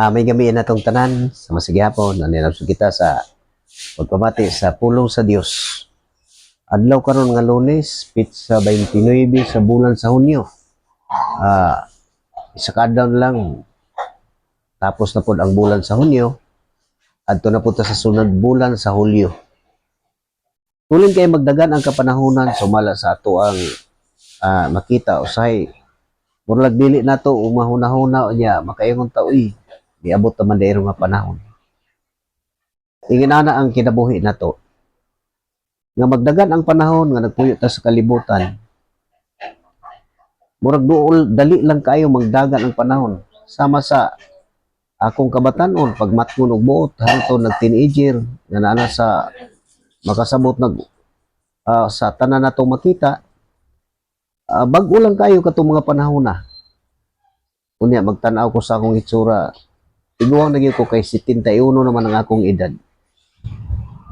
May gabi na itong tanan sa masigihapon. Naninabso kita sa pagpamati sa pulong sa Dios. Adlaw karon nga Lunes, pitsa 29 sa bulan sa Hunyo. Isa ka adlaw lang tapos na pod ang bulan sa Hunyo. Adto na punta sa sunod bulan sa Hulyo. Tulin kay magdagan ang kapanahunan sumala sa ato ang makita usahay murag dili nato umahuna-huna niya makaingon ta uy diabot naman dairo nga panahon. Inginana ang kinabuhi nato nga magdagan ang panahon nga nagpuyo ta sa kalibutan. Murag duol dali lang kayo magdagan ang panahon sama sa akong kabatanon pag matngon og buot hangtod nag-teenager nga naa sa makasabot sa tanan nato makita. Bag-o lang kayo katong mga panahon na. Unya magtan-aw ko sa akong itsura. Iguang lagi ko kay 71 naman ang akong edad.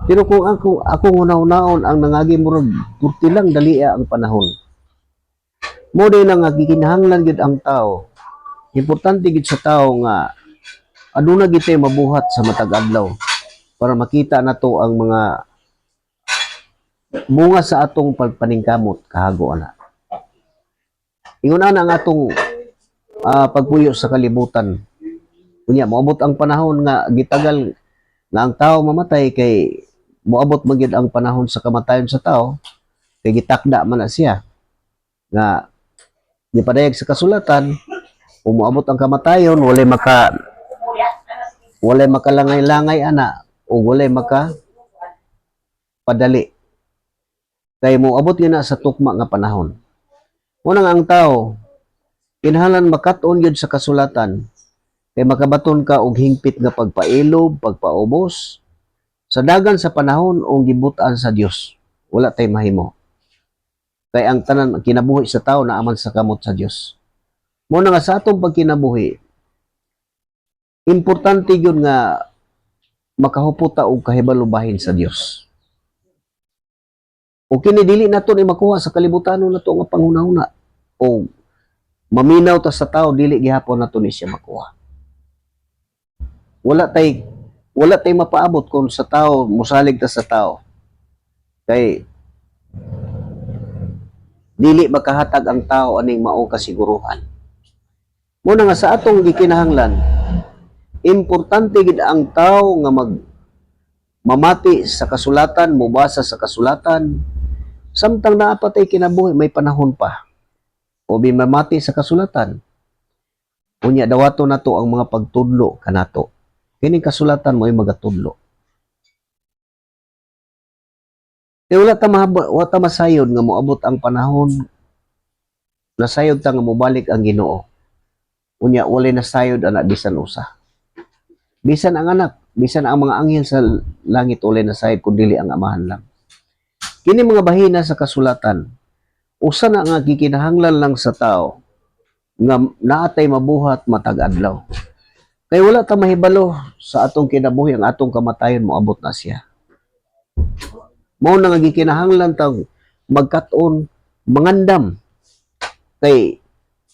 Pero kung ako unaw-unaon ang nangagi murag 40 lang dalia ang panahon. Mo din ang gikinahanglan gid ang tao. Importante gid sa tao nga aduna gid tay mabuhat sa matag adlaw para makita nato ang mga bunga sa atong pagpaningkamot kahago ana. Ingon na ang atong pagpuyo sa kalibutan. Unya moabot ang panahon nga gitagal nga ang tao mamatay kay moabot magyud ang panahon sa kamatayon sa tao kay gitakda man na siya nga gipadayag sa kasulatan kung moabot ang kamatayon walay makalangay-langay ana o walay padali kay moabot yun na sa tukma nga panahon. Unang ang tao, kinahanglan makat-on yun sa kasulatan, kay makabaton ka og hingpit nga pagpailob, pagpaubos, sa dagan sa panahon o gibutan sa Dios. Wala tay mahimo. Kay ang tanan kinabuhi sa tao naaman sa kamot sa Dios. Muna nga sa atong pagkinabuhi, importante yun nga makahuputa og kahibalubahin sa Dios. O kini dili nato ni makuha sa kalibutan nato nga panghunahuna o maminaw ta sa tao dili gihapon nato ni siya makuha. Wala tay mapaabot kung sa tao mosalig ta sa tao. Kay dili makahatag ang tao aning mao kasiguruhan. Muna nga sa atong gikinahanglan, importante gid ang tao nga mamati sa kasulatan, mubasa sa kasulatan, samtang naapatay kinabuhi may panahon pa. O mamati sa kasulatan. Unya dawato nato ang mga pagtudlo kanato. Kining kasulatan mo ay magatudlo. Kaya wala ta masayod nga moabot ang panahon nasayod ta nga mobalik ang Ginoo. Unya walay nasayod ana bisan usa. Bisan ang anak, bisan ang mga anghel sa langit walay nasayod kun dili ang amahan lang. Kini mga bahina sa kasulatan usa na nga gikinahanglan lang sa tao nga naatay mabuhat matag adlaw. Kay wala ta mahibalo sa atong kinabuhi ang atong kamatayon moabot na siya. Mao na nga gikinahanglan ta magkat-on mangandam kay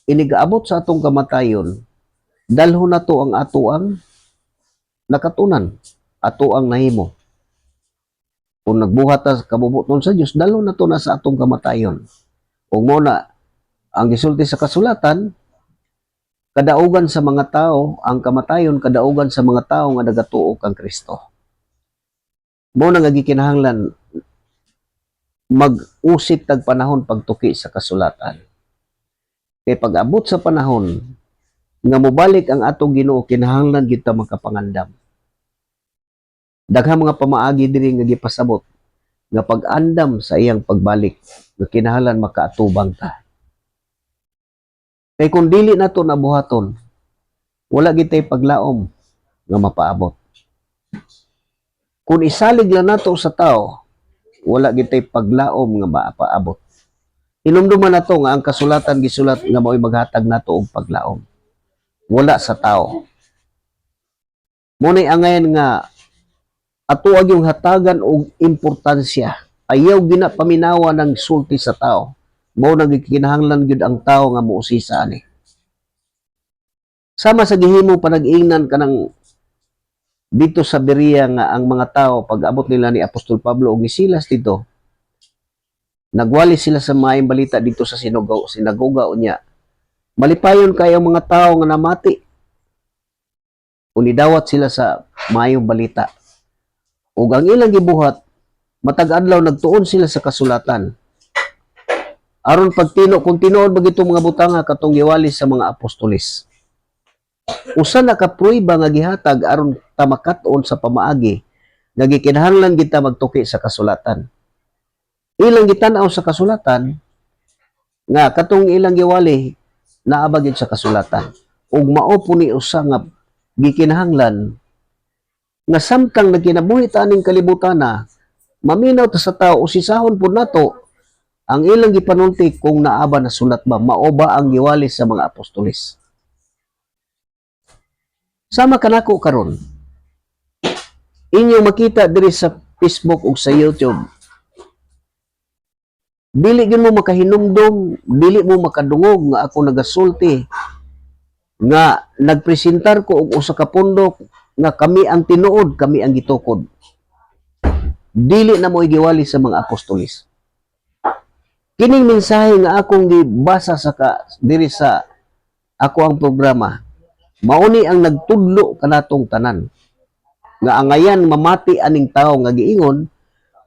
inigaabot sa atong kamatayon dalhon nato ang atoang nakatunan, atoang nahimo. Kung nagbuhat ta kabubuton sa Dios dalhon nato na sa atong kamatayon. Kung muna, ang gisulti sa kasulatan, kadaugan sa mga tao, ang kamatayon, kadaugan sa mga tao nga nagatuo kang Kristo. Muna nga gikinahanglan, mag-usik tag panahon pagtuki sa kasulatan. Kaya pag-abot sa panahon, nga mobalik ang atong Ginoo, kinahanglan kita makapangandam. Daghang mga pamaagi diri nga gipasabot, nga pag-andam sa iyang pagbalik, nga kinahanglan makaatubang ta. Kay kung dili nato nabuhaton, wala gitay paglaom nga mapaabot. Kung isalig lang nato sa tao, wala gitay paglaom nga mapaabot. Hinumduman nato nga ang kasulatan gisulat nga mao'y maghatag nato og paglaom. Wala sa tao. Munay angayan nga ato yung hatagan og importansya. Ayaw ginapaminawa ng sulti sa tao. Mao nang gikinahanglan gyud ang tao nga muusisa ani. Sama sa gihimo panag-ingnan kanang dito sa Berea nga ang mga tao pag abot nila ni Apostol Pablo ug ni Silas dito, nagwali sila sa maayong balita dito sa sinagoga unya. Malipayon kay ang mga tao nga namati. Unidawat sila sa maayong balita. Ug ang ilang gibuhat, matag adlaw nagtuon sila sa kasulatan. Aron pagtino kung tinuod ba gitong mga butanga katong giwali sa mga apostoles. Usa na ka prueba nga gihatag aron ta makat-on sa pamaagi nga gikinahanglan kita magtuki sa kasulatan. Ilang gitan-aw sa kasulatan nga katong ilang giwali naaba gyud sa kasulatan. Ug mao po ni usa nga gikinahanglan nga samtang nagkinabuhi ta aning kalibutan na maminaw ta sa tao usisahon pud nato ang ilang gipanulti kung naaba na sulat ba mao ba ang giwali sa mga apostoles. Sama kanako karon. Inyo makita diri sa Facebook ug sa YouTube. Dili gyud mo makahinumdom, dili mo makadungog nga ako nagasulti nga nagpresentar ko og usa ka pundok nga kami ang tinuod, kami ang gitukod. Dili na mo giwali sa mga apostoles. Kining mensahe nga akong gibasa diri sa ako ang programa, mauni ang nagtudlo kanatong tanan. Nga angayan mamati aning tawo nga giingon,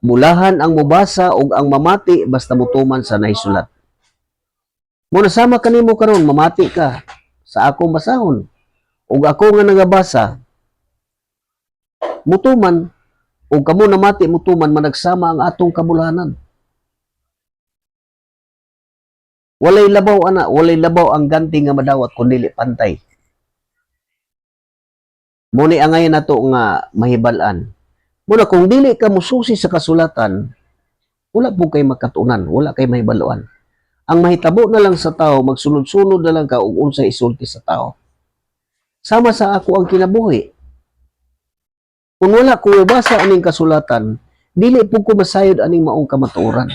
mulahan ang mubasa ug ang mamati basta mutuman sa naisulat. Muna sama kanimo karon mamati ka sa akong basahon ug ako nga nagabasa mutuman ug kamo namati mutuman managsama ang atong kabulahanan. Walay labaw ang ganti nga madawat kun dili pantay. Muni angayan nato nga mahibal-an. Muna kung dili ka mususi sa kasulatan, wala po kay makatunan, wala kay mahibaluan. Ang mahitabo na lang sa tao, magsunod-sunod na lang ka ug unsay isulti sa tao. Sama sa ako ang kinabuhi. Kung wala ko basa aning kasulatan, dili po ko masayod aning maong kamatuoran.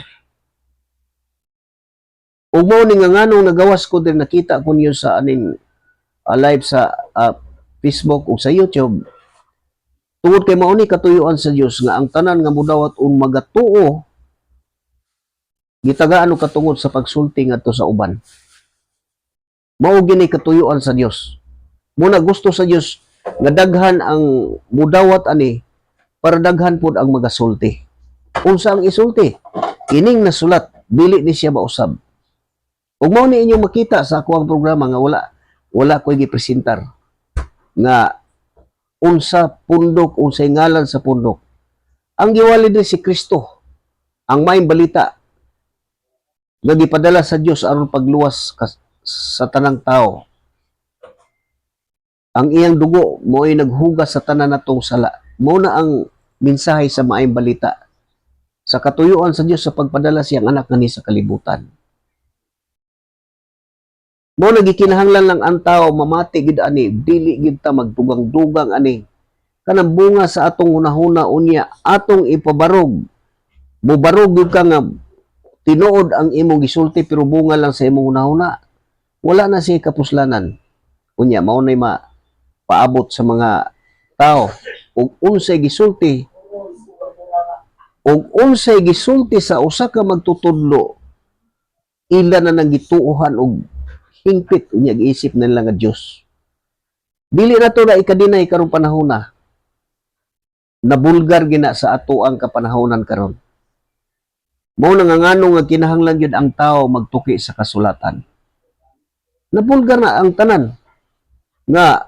Ug mao ni nga nganong nagawas ko din nakita ko niyo sa aning live sa Facebook o sa YouTube. Tungod kay mao ni katuyuan sa Dios nga ang tanan nga mudawat magatuo gitagaan og katungod sa pagsulti ngadto sa uban. Mao gini katuyuan sa Dios. Muna gusto sa Dios nga daghan ang mudawat ani para daghan pud ang magasulti. Unsa ang isulti? Kining nasulat, dili ni siya mausab. Ug mao ni inyo makita sa ako ang programa nga wala ko'y gipresentar nga unsa pundok, unsay ngalan sa pundok. Ang giwali din si Kristo, ang maayong balita nga gipadala sa Dios aron pagluwas sa tanang tao. Ang iyang dugo mo'y naghugas sa tanan natong sala. Mao na ang mensahe sa maayong balita sa katuyuan sa Dios sa pagpadala siyang anak nga ni sa kalibutan. Mo nagikinahanglan lang ang tao mamati gid ani, dili gid ta magdugang-dugang ani. Kanang bunga sa atong hunahuna unya atong ipabarog. Mubarog gid ka nga tinuod ang imong gisulti pero bunga lang sa imong hunahuna. Wala na siya kapuslanan. Unya mao nay paabot sa mga tao ug unsay gisulti sa usa ka magtutudlo ila na nang gituohan og hingpit unya giisip nila nga Dios. Dili na to na ikadinay karong panahon na bulgar gina sa ato ang kapanahonan karon. Mao na nga nganong nga kinahanglan gyud ang tao magtuki sa kasulatan. Nabulgar na ang tanan nga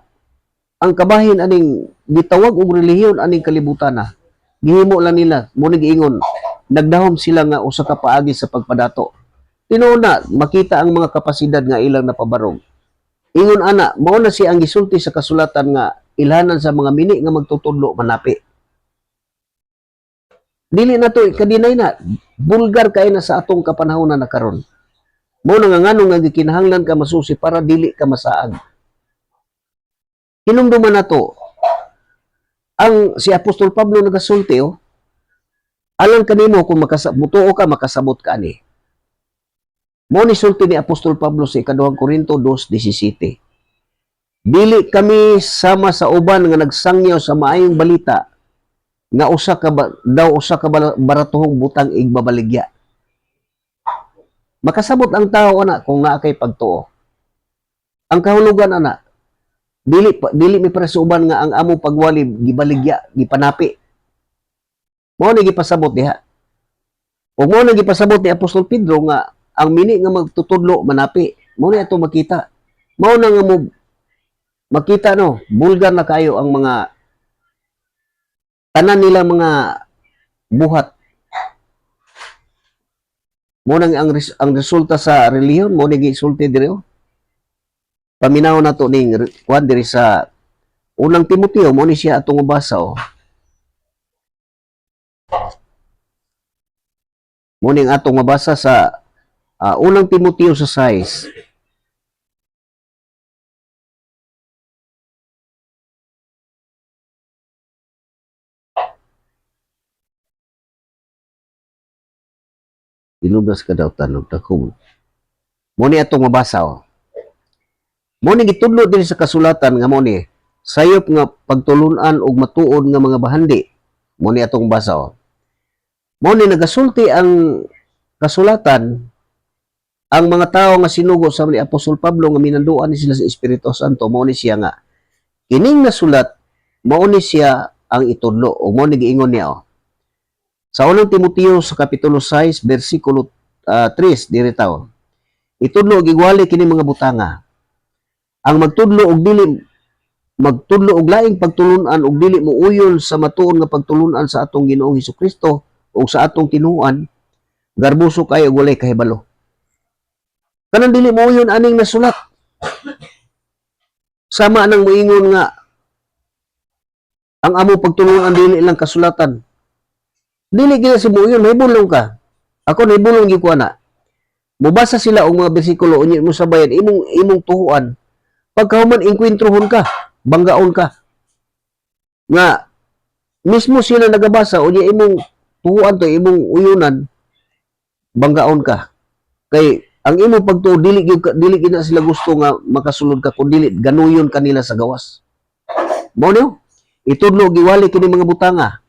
ang kabahin aning gitawag og relihiyon aning kalibutan na gihimo lang nila mo giingon nagdahom sila nga usa ka paagi sa pagpadato. Tinuna, makita ang mga kapasidad nga ilang napabarog. Ingon ana, mao na siya ang gisulti sa kasulatan nga ilhanan sa mga mini nga magtutudlo manapi. Dili na to kadinay na bulgar kay na sa atong kapanahonan na karon. Mao na nga nganong nga gikinahanglan ka masusi para dili ka masaag. Hinumduman na to ang si Apostol Pablo nagasulti alang kanimo kung mutuo ka makasabot ka ani. Mo ni sulti ni Apostol Pablo sa ikaduhang Korinto 2:17. Dili kami sama sa uban nga nagsangyaw sa maayong balita nga usa ka baratuhong butang igbabaligya. Makasabot ang tao ana kung naa kay pagtuo. Ang kahulugan ana, dili mi para sa uban nga ang amo pagwali gibaligya, gipanapi. Mao ni gipasabot diha. Ug mao ni gipasabot ni Apostol Pedro nga ang mini nga magtutudlo manapi. Mao ni ato makita. Mao na nga mo makita no, bulgar na kayo ang mga tanan nila mga buhat. Mo nang ang resulta sa relihiyon mo ni gisulti diri. Paminaw na to ning kuan diri sa unang Timoteo mo ni siya atong basa oh. Mo ning atong mabasa sa unang Timoteo sa 6. Ilubas ka daw tanog takong. Mo ni atong mabasa oh. Mo ni gitudlo din sa kasulatan nga mo ni sayop nga pagtulunan og matuod nga mga bahandi. Mo ni atong basa oh. Mo ni nagasulti ang kasulatan ang mga tao nga sinugo sa ni Apostol Pablo nga minanduan ni sila sa Espiritu Santo mo ni siya nga kining nasulat mao ni siya ang itudlo o mo ni giingon niya oh. Sa unang Timoteo sa kapitulo 6 bersikulo 3 diri taw. Itudlo og igwali kini mga butanga. Ang magtudlo og laing pagtulunan og dili mo uyon sa matuon nga pagtulunan sa atong Ginoong Hesukristo o sa atong tinuan, garbuso kayo og walay kahibalo. Kanang dili mo uyon aning nasulat. Sama nang moingon nga ang amo pagtulunan dili lang kasulatan. Dili gina si mo uyon, mahibulong ka. Ako nahibulong gyud ko ana. Mubasa sila og mga bersikulo unya mo sabayan imong tuhuan. Pagkahuman inkwentrohon ka, banggaon ka. Nga mismo sila nagabasa unya imong tuhuan to imong uyunan banggaon ka. Kay ang imong pagtuo dili gina sila gusto nga makasulod ka kun dili ganuyon kanila sa gawas. Mao niyo? Itudlo giwali kini mga butanga.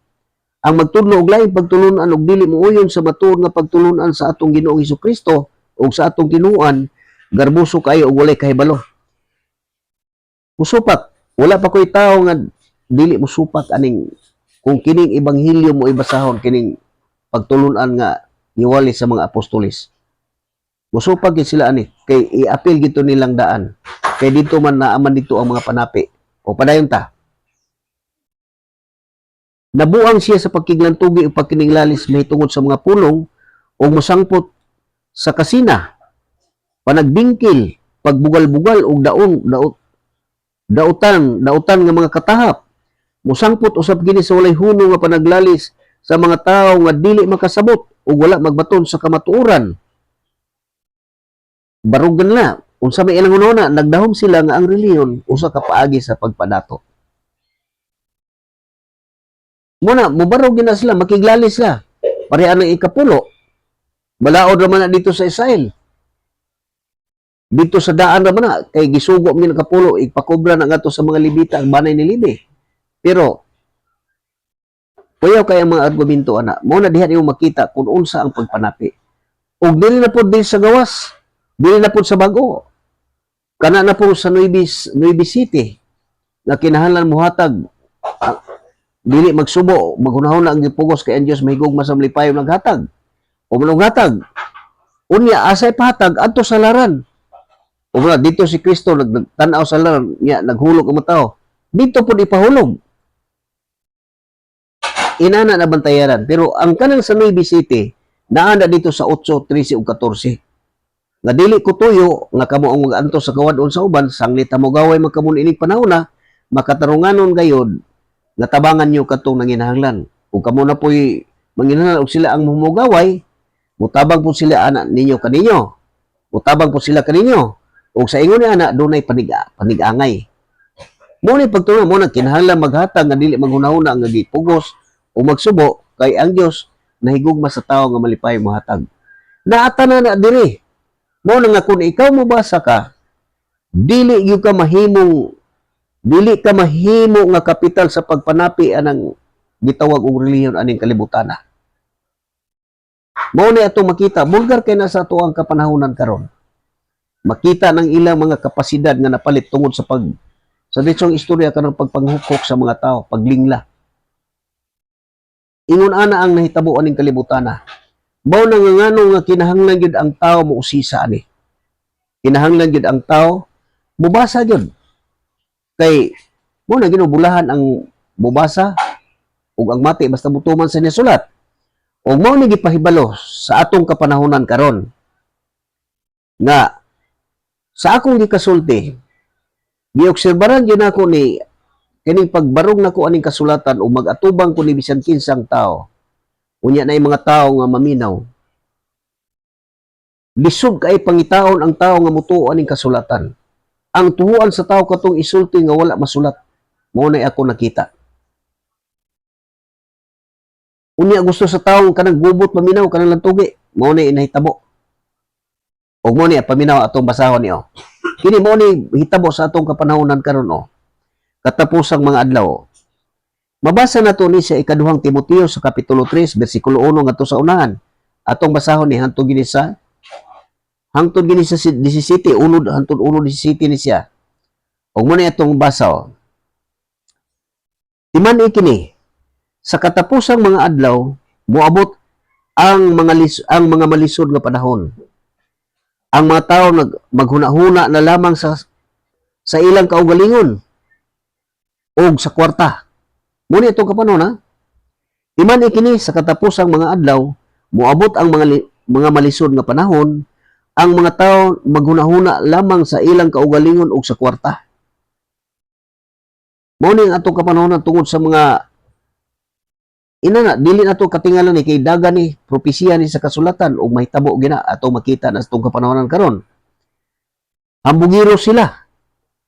Ang magtudlo og lain pagtulunan og dili mo uyon sa matuod nga pagtulunan sa atong Ginoong Hesukristo o sa atong tinuan, garbuso kayo og walay kahibalo. Musupak, wala pa ko'y tao nga dili musupak aning kung kining ebanghelyo mo ibasahon kining pagtulunan nga giwali sa mga apostoles. Musupak gid sila ani kay i-apil gito nilang daan. Kay dito man naaman dito ang mga panapi. O padayon ta. Nabuang siya sa pagkiglantugi o pagkininglalis mahitungod sa mga pulong o musangpot sa kasina, panagbingkil, pagbugal-bugal o dautan nga mga katahap, musangpot usab gini sa walay hunong nga panaglalis sa mga tao nga dili makasabot o wala magbaton sa kamatuoran. Barugan na, unsa may ilang ununa, nagdahom sila nga ang reliyon usa ka paagi sa pagpadato. Muna, mubarog na sila, makiglalis sila. Pareha ng ikapulo. Balaod naman na dito sa Israel. Dito sa daan naman na, kay gisugo mi nakapulo, ipakobra na nga to sa mga libita, ang banay ni Libi. Pero, kuyaw kaya mga argumento, ana, muna dihan yung makita kung unsa ang pagpanapi. O dili na po din sa gawas, dili na po sa bago. Kana na po sa Nueva City, na kinahanglan muhatag, dili magsubo, maghunahon na ang gipugos kay ang Diyos mahigugma sa malipayon naghatag. O manong hatag. Unya, asay pahatag, adto sa laran. O muna, dito si Kristo, nagtanaw sa laran, niya, naghulog ang tao. Dito po ipahulog. Inana na bantayaran. Pero ang kanang sa Nueva City, naanda dito sa 8, 13 o 14. Nga dili ko tuyo, nga kamo ang mag-anto sa kawadon sa uban, sanglit mo gaway magkamun inig panahon na, makatarunganon gayod, natabangan nyo katong nanginahanglan. Kung kamo na po'y manginahanglan o sila ang mumugaway, mutabang po sila anak ninyo kaninyo. Mutabang po sila kaninyo. O sa ingon ni anak, doon ay panigangay. Muna pagtulong mo na kinahanglan maghatag nga dili maghunahuna nga gipugos o magsubo kay ang Dios nahigugma sa tao nga malipay mo hatag. Naatana na diri. Mo na nga kung ikaw mabasa ka, dili gyud ka mahimong Dili ka mahimo nga kapital sa pagpanapi anang gitawag og relihiyon aning kalibutan. Mao ni atong makita, bulgar kay na sa ato ang kapanahonan karon. Makita ng ilang mga kapasidad nga napalit tungod sa ditsong istorya kanang pagpanghukok sa mga tao, paglingla. Ingon ana ang nahitabo aning kalibutan. Mao na nga nganong nga kinahanglan gyud ang tao mo usisa ani. Kinahanglan gyud ang tao mubasa gyud. Kay mo na ginubulahan ang mubasa ug ang mati basta mutuman sa nisulat. Ug mao ni gipahibalo sa atong kapanahonan karon nga sa akong gikasulti giobserbaran gyud nako ni kining pagbarog nako aning kasulatan ug mag-atubang ko ni bisan kinsang tao. Unya na mga tao nga maminaw. Lisod kay pangitaon ang tao nga mutuo aning kasulatan. Ang tuhuan sa tao katong isulti nga wala masulat. Mao na ako nakita. Unya gusto sa tawo kanang gubot maminaw kanang lantugi. Mao na inahitabo. Og mao ni paminaw atong basahon niyo. Kini mao ni hitabo sa atong kapanahonan karon katapusang mga adlaw. Mabasa nato ni sa ikaduhang Timoteo sa kapitulo 3 bersikulo 1 ngadto sa unahan. Atong basahon ni hangtod gini sa 17, 1 hangtod 1:17 ni siya. Og mo ni atong basa. Timan ikini sa katapusang mga adlaw moabot ang mga malisod nga panahon. Ang mga tao maghuna-huna na lamang sa ilang kaugalingon og sa kwarta. Muna itong kapanon ha. Timan ikini sa katapusang mga adlaw moabot ang mga malisod nga panahon. Ang mga tao maghuna-huna lamang sa ilang kaugalingon ug sa kwarta. Mao ni ang atong kapanahon tungod sa mga inana dili nato katingalan ni kay dagan ni propesiya ni sa kasulatan ug mahitabo gina ato makita na sa atong kapanahon karon. Hambugiro sila,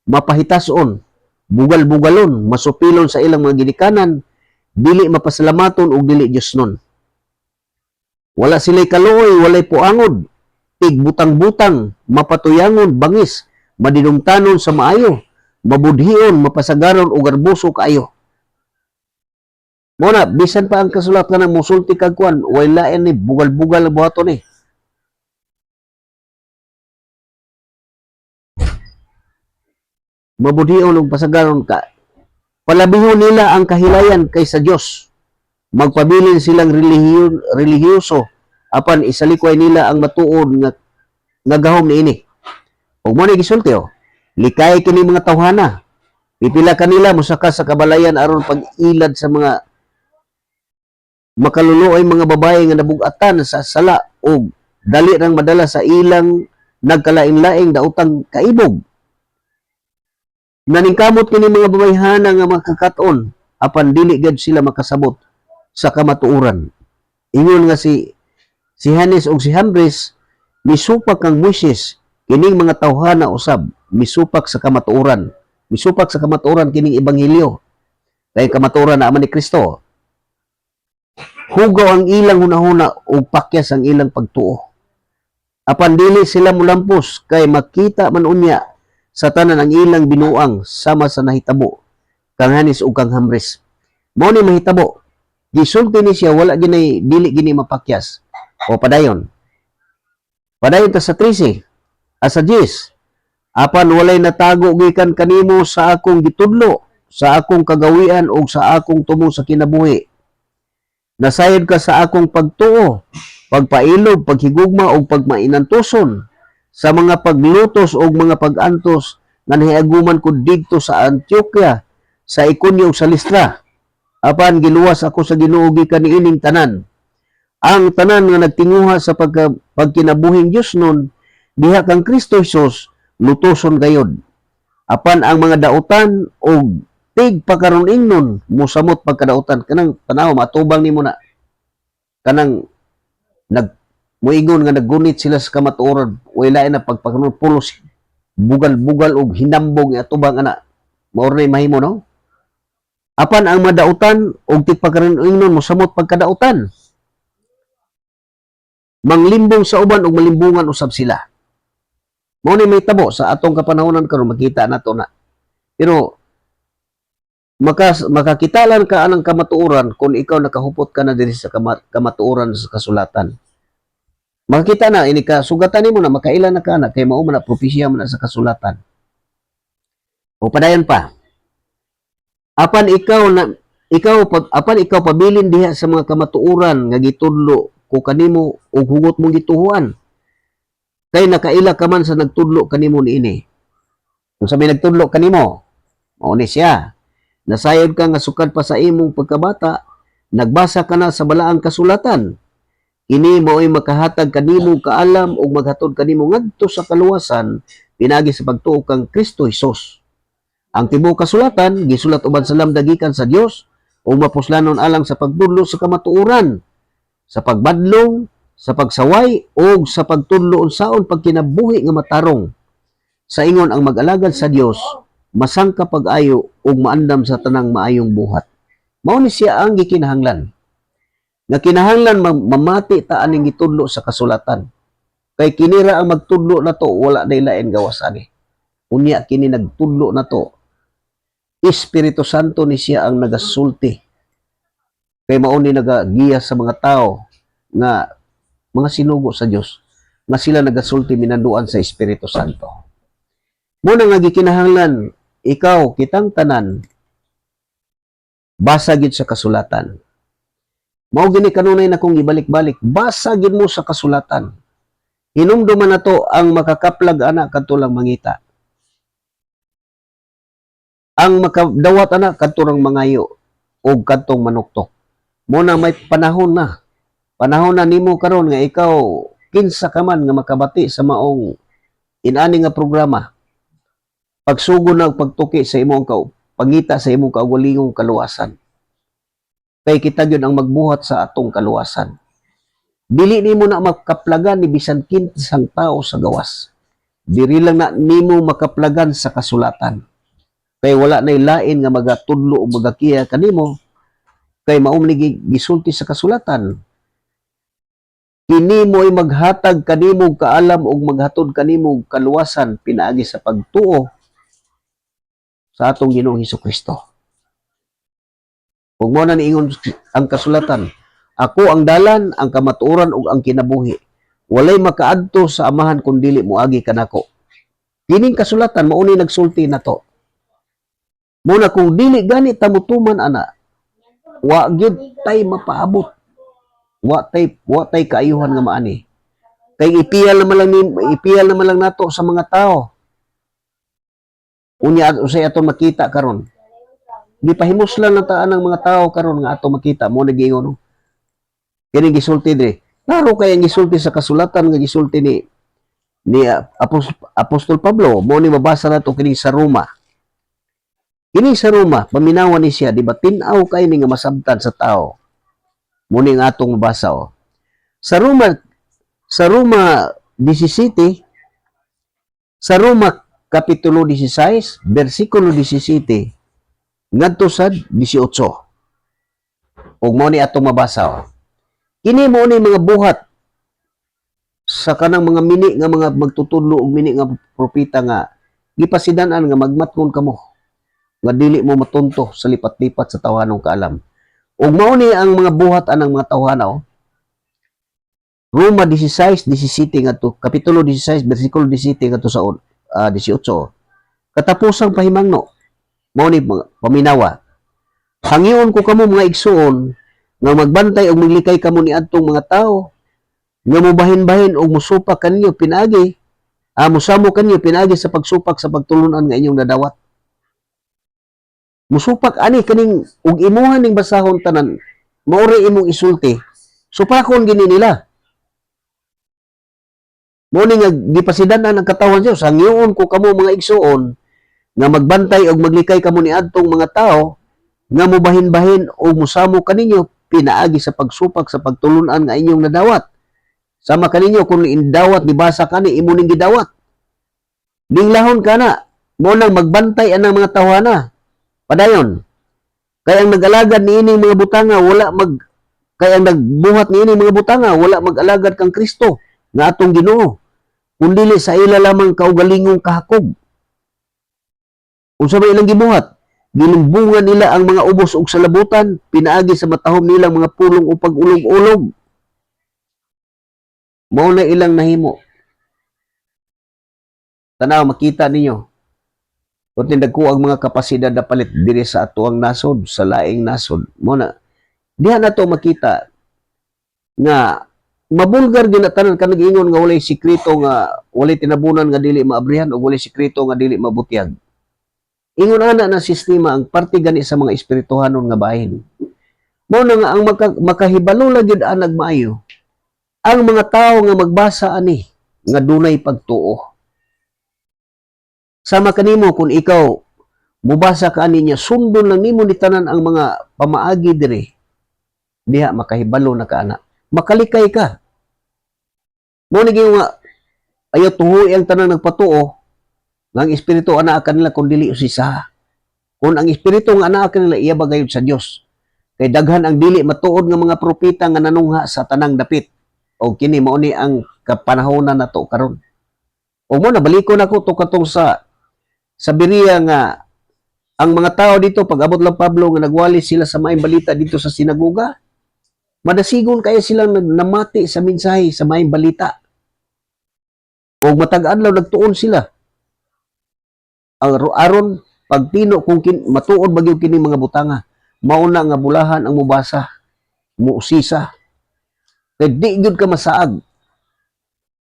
mapahitason, bugal-bugalon, masupilon sa ilang mga ginikanan, dili mapasalamaton ug dili Diosnon. Wala sila'y kaluoy, walay puangod, tig butang-butang, mapatuyangon, bangis, madinungtanon sa maayo, mabudhion, mapasagaron o garboso kaayo. Muna, bisan pa ang kasulat ka ng musulti kagkuan, wala ni bugal-bugal na buhato ni. Mabudhion o pasagaron ka. Palabihon nila ang kahilayan kaysa Diyos. Magpabilin silang relihiyoso apan isalikway nila ang matuod nga gahom niini. Ug mo ni gisulti likay kini mga tawhana. Pipila kanila mosaka sa kabalayan aron pag-ilad sa mga makaluluoy mga babae nga nabug-atan sa sala ug dali rang madala sa ilang nagkalain-laing daotang kaibog. Naningkamot kini mga babayhana nga makakaton apan dili gad sila makasabot sa kamatuoran. Ingon nga si Hanes ug si Hambres misupak kang Moises kining mga tawhana usab misupak sa kamatuoran. Misupak sa kamatuoran kining ebanghelyo. Kay kamatuoran na man ni Kristo. Hugaw ang ilang hunahuna ug pakyas ang ilang pagtuo. Apan dili sila mulampos kay makita man unya sa tanan ang ilang binuang sama sa nahitabo kang Hanes ug kang Hambres. Mao ni mahitabo. Gisulti ni siya wala ginay dili gini mapakyas o padayon. Padayon ta sa 13 asa 10. Apan walay natago gikan kanimo sa akong gitudlo, sa akong kagawian ug sa akong tumo sa kinabuhi. Nasayod ka sa akong pagtuo, pagpailog, paghigugma ug pagmainantuson sa mga paglutos ug mga pagantos nga nahiaguman ko didto sa Antioquia, sa Iconio ug sa Listra. Apan giluwas ako sa Ginoo gikan niining tanan. Ang tanan nga nagtinguha sa pagkinabuhing Dios nun, diha kang Kristo Jesus lutoson gayod. Apan ang mga dautan og tig pakaron ingnon musamot pagkadautan kanang tanaw matubang nimo na kanang muingon nga naggunit sila sa kamatuoran wala na pagpakaron pulos bugal-bugal og hinambog atubang ana mao ray mahimo no. Apan ang madautan og tig pakaron ingnon musamot pagkadautan manglimbong sa uban og malimbungan usab sila. Mao ni may tabo sa atong kapanahonan karon makita nato na. Pero makakitalan ka anang kamatuoran kung ikaw nakahupot ka na diri sa kamatuoran sa kasulatan. Makita na ini ka sugatan nimo na makailan na ka na kay mao man na propesya man na sa kasulatan. O padayon pa. Apan ikaw pabilin diha sa mga kamatuoran nga gitudlo ko kanimo og hugot mong gituhuan. Kay nakaila ka man sa nagtudlo kanimo niini. Kung sabi nagtudlo kanimo, mao ni siya. Nasayod ka nga sukad pa sa imong pagkabata, nagbasa ka na sa balaang kasulatan. Kini mao'y makahatag kanimo kaalam ug maghatod kanimo ngadto sa kaluwasan pinagi sa pagtuo kang Kristo Hesus. Ang tibuok kasulatan gisulat uban sa lamdagikan sa Dios ug mapuslanon alang sa pagtudlo sa kamatuoran, sa pagbadlong, sa pagsaway ug sa pagtudlo unsaon pagkinabuhi nga matarong. Sa ingon ang mag-alagad sa Dios, masangka pag-ayo ug maandam sa tanang maayong buhat. Mao ni siya ang gikinahanglan. Nga kinahanglan mamati ta aning gitudlo sa kasulatan. Kay kinira ang magtudlo nato wala day lain gawas ani. Unya kini nagtudlo nato. Espiritu Santo ni siya ang nagasulti. Kay mao ni nagagiya sa mga tao nga mga sinugo sa Dios nga sila nagasulti minanduan sa Espiritu Santo. Muna nga gikinahanglan ikaw kitang tanan basa gid sa kasulatan. Mao gini kanunay na kong ibalik-balik, basa gid mo sa kasulatan. Hinumduman na to ang makakaplag anak kadto lang mangita. Ang makadawat anak kadto lang mangayo og kadtong manuktok. Mo na may panahon na. Panahon na nimo karon nga ikaw kinsa ka man nga makabati sa maong inani nga programa. Pagsugo na pagtuki sa imong pangita sa imong kaugalingong kaluwasan. Kay kita gyud ang magbuhat sa atong kaluwasan. Dili nimo na makaplagan ni bisan kinsang tao sa gawas. Diri lang na nimo makaplagan sa kasulatan. Kay wala nay lain nga magatudlo o magakiya kanimo kay maumli gisulti sa kasulatan. Kini mo'y maghatag kanimo kaalam ug maghatod kanimo kaluwasan pinaagi sa pagtuo sa atong Ginoong Hesukristo. Kung mo na niingon ang kasulatan, ako ang dalan, ang kamatuoran ug ang kinabuhi. Walay makaadto sa amahan kung dili moagi kanako. Kining kasulatan mao ni nagsulti nato. Muna kung dili gani tamutuman ana, wa gyud tay mapaabot. Wa tay kaayuhan nga maani. Kay ipiyal naman lang nato sa mga tao. Unya usay aton makita karon. Gipahimuslan na taan ng mga tao karon nga ato makita mo nagingon. Kini gisulti diri. Klaro kay ang gisulti sa kasulatan nga gisulti ni Apostol Pablo mo ni mabasa nato kini sa Roma. Kini sa Roma paminawan ni siya di ba tin-aw kay ni nga masabtan sa tao. Mo ni nga atong mabasa oh. Sa Roma 17 sa Roma kapitulo 16 bersikulo 17 ngadto sa 18. Ug mao ni atong mabasa. Oh. Kini mo ni mga buhat sa kanang mga mini nga mga magtutudlo og mini nga propeta nga gipasidan-an nga magmatkon kamo nga dili mo matunto sa lipat-lipat sa tawhanong kaalam. Ug mao ni ang mga buhat anang mga tawhanaw. Roma 16:17 ngadto kapitulo 16 bersikulo 17 ngadto sa 18. Katapusang pahimangno mao ni paminawa. Hangion ko kamo mga igsuon nga magbantay og maglikay kamo ni adtong mga tawo nga mobahin-bahin og mosupak kanyo pinaagi mosamo kanyo pinaagi sa pagsupak sa pagtulunan nga inyong nadawat. Musupak ani kaning og imuhan ning basahon tanan maori imong isulti. Supakon gini nila. Mo ni nga gipasidan-an ang katawan Dios hangion ko kamo mga igsuon nga magbantay og maglikay kamo ni adtong mga tao nga mobahin-bahin o musamo kaninyo pinaagi sa pagsupak sa pagtulunan nga inyong nadawat. Sama kaninyo kung indawat dibasa kani imo ning gidawat. Linglahon kana mo nang magbantay anang mga tawhana. Padayon. Kay ang nag-alagad niini mga butanga wala kay ang nagbuhat niini mga butanga wala mag-alagad kang Kristo nga atong Ginoo. Kundi sa ila lamang kaugalingong kahakog. Unsa ba ilang gibuhat? Gilumbungan nila ang mga ubos ug salabutan, pinaagi sa matahom nilang mga pulong upag ulog-ulog. Mao na ilang nahimo. Tanaw, makita ninyo. Kung tinagko ang mga kapasidad na palit diri sa atuang nasod, sa laing nasod. Muna, diha na to makita nga mabulgar din na tanan ka nag-ingon nga walay sikreto nga walay tinabunan nga dili maabrihan o walay sikreto nga dili mabutyag. Ingon ana na sistema ang parte gani sa mga espirituhanon nga bahin. Mao na nga ang makahibalo lang gyud anag maayo ang mga tawo nga magbasa ani nga dunay pagtuo. Sama kanimo kung ikaw mubasa ka ani niya sundon lang nimo ni tanan ang mga pamaagi diri. Diha makahibalo na ka ana. Makalikay ka. Mo ni nga ayaw tuhoy ang tanang nagpatuo nga ang espiritu ana kanila kun dili usisa. Kung ang espiritu nga ana kanila iya bagayod sa Dios. Kay daghan ang dili matuod nga mga propeta nga nanungha sa tanang dapit. O kini mao ni ang kapanahonan nato karon. O mo na balikon ako to katong sa Berea nga ang mga tao dito pag abot lang Pablo nga nagwali sila sa maayong balita dito sa sinagoga. Madasigon kaya silang namati sa mensahe sa maayong balita. O matag-adlaw nagtuon sila. Ang aron pagtino kung matuod bagyo kini mga butanga, mauna nga bulahan ang mubasa, muusisa. Kay di gyud ka masaag.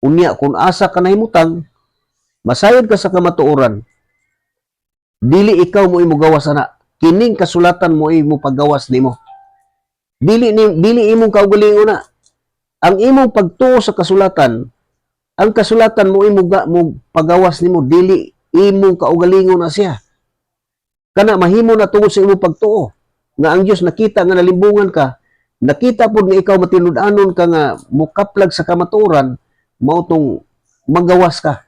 Unya kung asa ka nahimutang, masayod ka sa kamatuoran. Dili ikaw mo imo gawas ana. Kining kasulatan mo imo paggawas nimo. Dili imong kaugalingon na. Ang imong pagtuo sa kasulatan, ang kasulatan mo imo pagawas nimo dili imong kaugalingon na siya. Kana mahimo na tungod sa imong pagtuo nga ang Dios nakita nga nalimbungan ka, nakita pud nga ikaw matinud-anon ka nga mukaplag sa kamatuoran, mao tong magawas ka.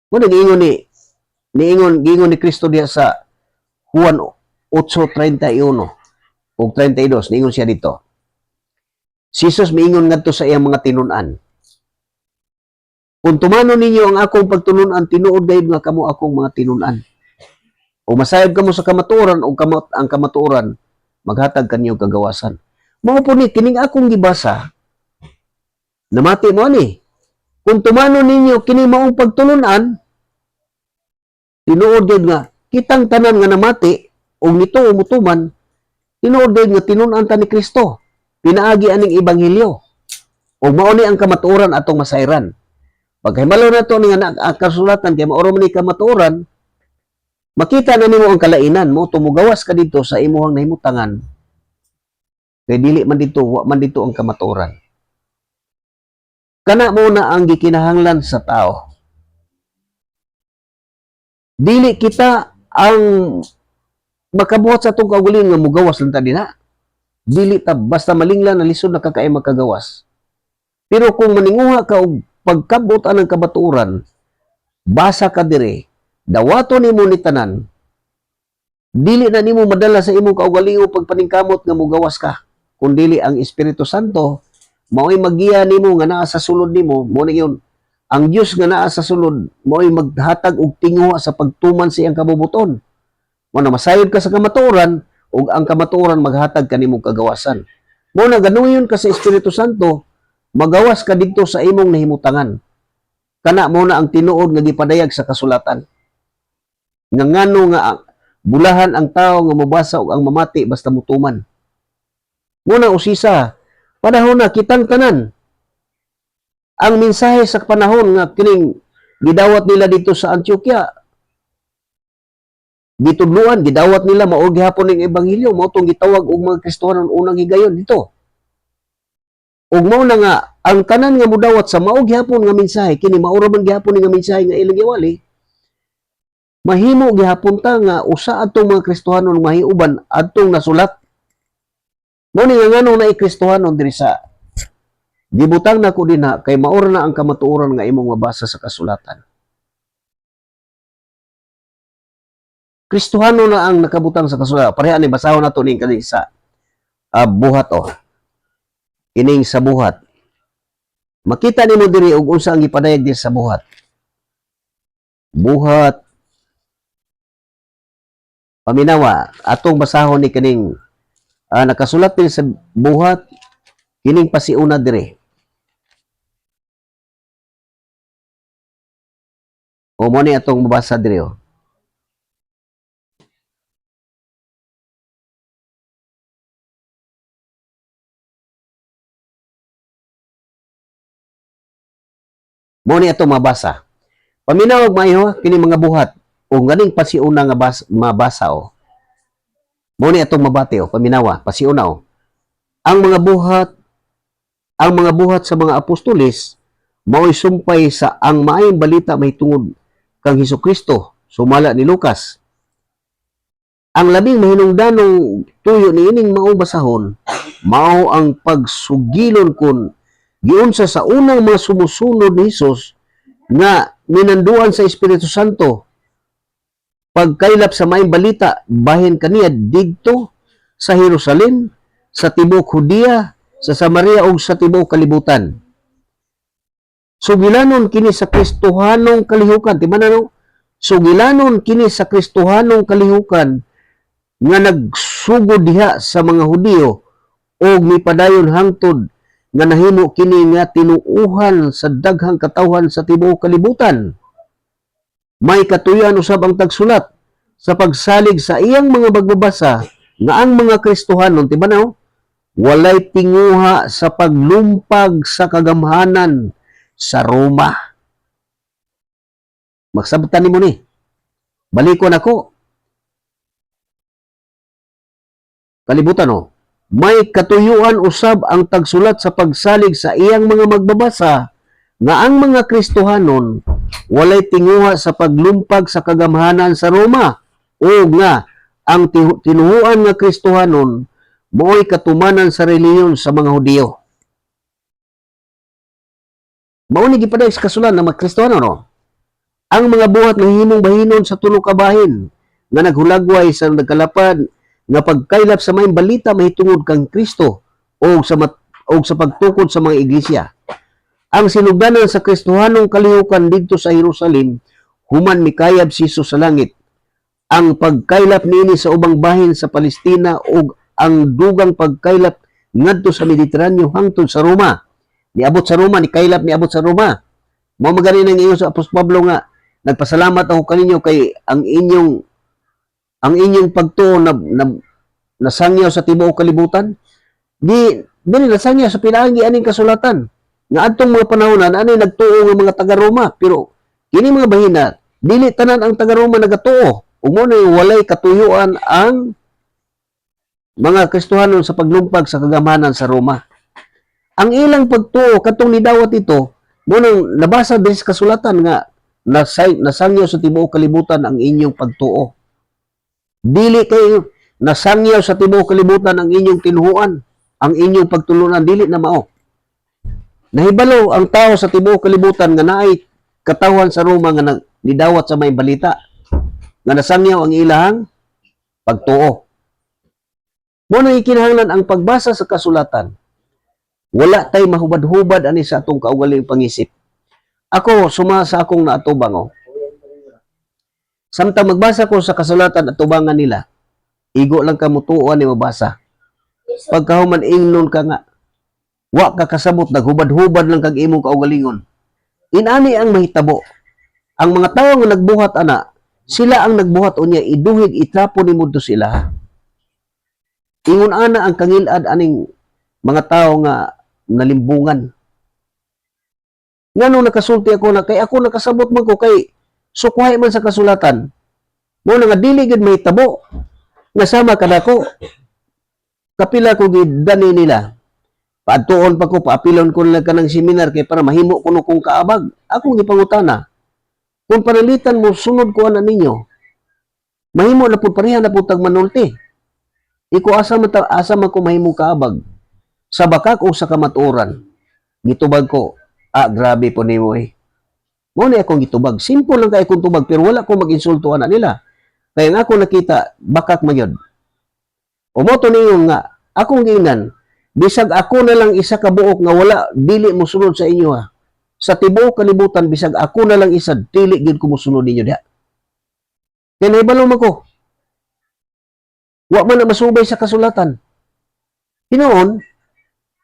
Kuno giingon ni Kristo diha sa Juan 8:31 ug 32 niingon siya dito. Si Jesus miingon ngadto sa iyang mga tinun-an. Kung tumanon ninyo ang akong pagtulun-an, tinuod gayud nga kamo akong mga tinun-an. O masayod kamo sa kamatuoran o ang kamatuoran, maghatag kanyo kagawasan. Mao po ni kining akong gibasa, namati mo ni. Kung tumanon ninyo kining maong pagtulun-an, tinuod gayud nga kitang tanan nga namati o nito umutuman, tinuod gayud nga tinun-an ta ni Kristo. Pinaagi aning ebanghelyo. O mao ni ang kamatuoran atong masayran. Pagkahimalo na ito nga kasulatan kay maoro man ni kamatuoran, makita na nimo ang kalainan mo tumugawas ka dito sa imuhang nahimutangan. Kay dili man dito ang kamatuoran. Kana mo na ang gikinahanglan sa tao. Dili kita ang makabuhat sa itong kaugalingon nga mugawas lang ta dinha. Dili ta basta malinglan na lisod na kakaay makagawas. Pero kung maninguha ka og pagkabot anang kabaturan, basa ka dire, dawato nimo ni tanan, dili na nimo madala sa imong kaugalingon pagpaningkamot nga mugawas ka. Kung dili ang Espiritu Santo, mao'y magiya nimo nga naa sa sulod nimo, mo ni yun. Ang Dios nga naa sa sulod, mao'y maghatag og tinguha sa pagtuman sa iyang kabubuton. Mo na masayod ka sa kamatuoran, ug ang kamatuoran maghatag kanimong kagawasan. Mo na ganuyon ka sa Espiritu Santo, magawas ka dito sa imong nahimutangan. Kana mo na ang tinuod nga gipadayag sa kasulatan. Nga ngano nga bulahan ang tao nga mabasa ug ang mamati basta mutuman. Muna usisa, panahon na kitang tanan. Ang mensahe sa panahon nga kining gidawat nila dito sa Antioquia, gitudluan, gidawat nila mao gihapon ning ebanghelyo, mao tong gitawag og mga Kristohanon unang higayon dito. Ug mao na nga ang tanan nga mudawat sa mao gihapon nga mensahe kini maura man gihapon nga mensahe nga ilang giwali, mahimo gihapon ta nga usa atong mga Kristohanon mahiuban adtong nasulat. Mao ni nga ngano na Kristohanon diri sa gibutang nako dinha kay maura na ang kamatuoran nga imong mabasa sa kasulatan. Kristohano na ang nakabutang sa kasulatan. Pareha ni basahon nato ning kani sa buhat o. Ining sa buhat. Makita nimo diri og unsa ang gipadayag diri sa buhat. Buhat Paminawa, atong basahon ni kining nakasulat din sa buhat kining pasiuna dire. O mo ni atong mabasa dire. Oh. Mo ni atong mabasa. Paminawag maayo kini mga buhat o ganing pasiuna nga mabasa o. Mo ni atong mabati o paminawa pasiuna o. Ang mga buhat sa mga apostoles mao'y sumpay sa ang maayong balita may tungod kang Hesukristo sumala ni Lucas. Ang labing mahinungdanong tuyo ni ining maong basahon mao ang pagsugilon kun giunsa sa unang mga sumusunod ni Hesus nga minanduan sa Espiritu Santo pagkaylap sa maayong balita bahin kaniya didto sa Jerusalem, sa tibuok Judea, sa Samaria ug sa tibuok kalibutan. Sugilanon kini sa Kristohanong kalihukan, di ba na no? Sugilanon kini sa Kristohanong kalihukan nga nagsugod diha sa mga Hudiyo o mipadayon hangtod nga nahimo kini nga tinuuhan sa daghang katawhan sa tibuok kalibutan. May katuyan usab ang tagsulat sa pagsalig sa iyang mga magbabasa nga ang mga Kristohanon, di ba na, walay tinguha sa paglumpag sa kagamhanan sa Roma. Magsabtan nimo ni. Balikon ako. Kalibutan o. May katuyuan usab ang tagsulat sa pagsalig sa iyang mga magbabasa nga ang mga Kristohanon walay tinguha sa paglumpag sa kagamhanan sa Roma o nga ang tinuhuan nga Kristohanon moo'y katumanan sa reliyon sa mga Hudiyo. Mauni gipaday sa kasulan ng mga Kristohanon no? Ang mga buhat nga himong bahinon sa tulo ka bahin nga naghulagway sa nagkalapad nga pagkaylap sa maayong balita mahitungod kang Kristo o sa pagtukod sa mga iglesia. Ang sinugdanan sa Kristohanong kalihukan didto sa Jerusalem human mikayab si Hesus sa langit. Ang pagkaylap niini sa ubang bahin sa Palestina ug ang dugang pagkaylap ngadto sa Mediteraneo hangtod sa Roma. Niabot sa Roma, nikaylap niabot sa Roma. Mao magani nang ingon sa Apostol Pablo nga nagpasalamat ako kaninyo kay ang inyong pagtuo na nasangyaw sa tibuok kalibutan. Dili nasangyaw sa pinaagi aning kasulatan. Nga adtong mga panahonan ani nagtuo nga mga taga-Roma, pero kini mga bahina dili tanan ang taga-Roma nagatuo. Ug mo na walay katuyuan ang mga Kristohanon sa paglumpag sa kagamanan sa Roma. Ang ilang pagtuo katong nidawat ito mo nang nabasa din sa kasulatan nga nasangyaw sa tibuok kalibutan ang inyong pagtuo. Dili kayo nasangyaw sa tibuok kalibutan ang inyong tinuhuan, ang inyong pagtulunan, dili na mao. Nahibalo ang tao sa tibuok kalibutan nga naay katawhan sa Roma nga nidawat sa may balita nga nasangyaw ang ilahang pagtuo. Mo nang ikinahanglan ang pagbasa sa kasulatan. Wala tay mahubad-hubad ani sa atong kaugaling pangisip. Ako suma sa akong naatubang oh. Samtang magbasa ko sa kasulatan at tubangan nila, igo lang ka mutuan ni mabasa. Pagkahuman ingnon ka nga, wa ka kasabot, naghubad-hubad lang kag imong kaugalingon. Inani ang mahitabo. Ang mga tawo nga nagbuhat ana, sila ang nagbuhat unya, iduhig itrapo ni mudto sila. Ingon ana ang kangilad aning mga tawo nga nalimbungan. Ngano nakasulti ako na kay ako nakasabot man ko kay sukwahay man sa kasulatan. Mo nga dili gid mahitabo nga sama kadako. Kapila ko gid dani nila. Paadtuon pa ko, paapilon ko nila kanang seminar kay para mahimo kuno kong kaabag. Akong gipangutana. Kung panalitan mo sunod ko ana ninyo, mahimo na pud pareha na pud tag manulti. Iko asa man ko mahimo kaabag sa bakak o sa kamatuoran. Gitubag ko, grabe po nimo eh. Mo ni akong gitubag. Simple lang kay akong tubag pero wala ko mag-insulto ana nila. Kaya nga ako nakita bakak magyod. O mo to ninyo nga akong giingnan bisag ako na lang isa ka buok nga wala dili mo sunod sa inyo ha. Sa tibuok kalibutan bisag ako na lang isa dili gid ko mo sunod ninyo diha. Kaya nahibalo man ko. Wa man na masubay sa kasulatan. Hinoon,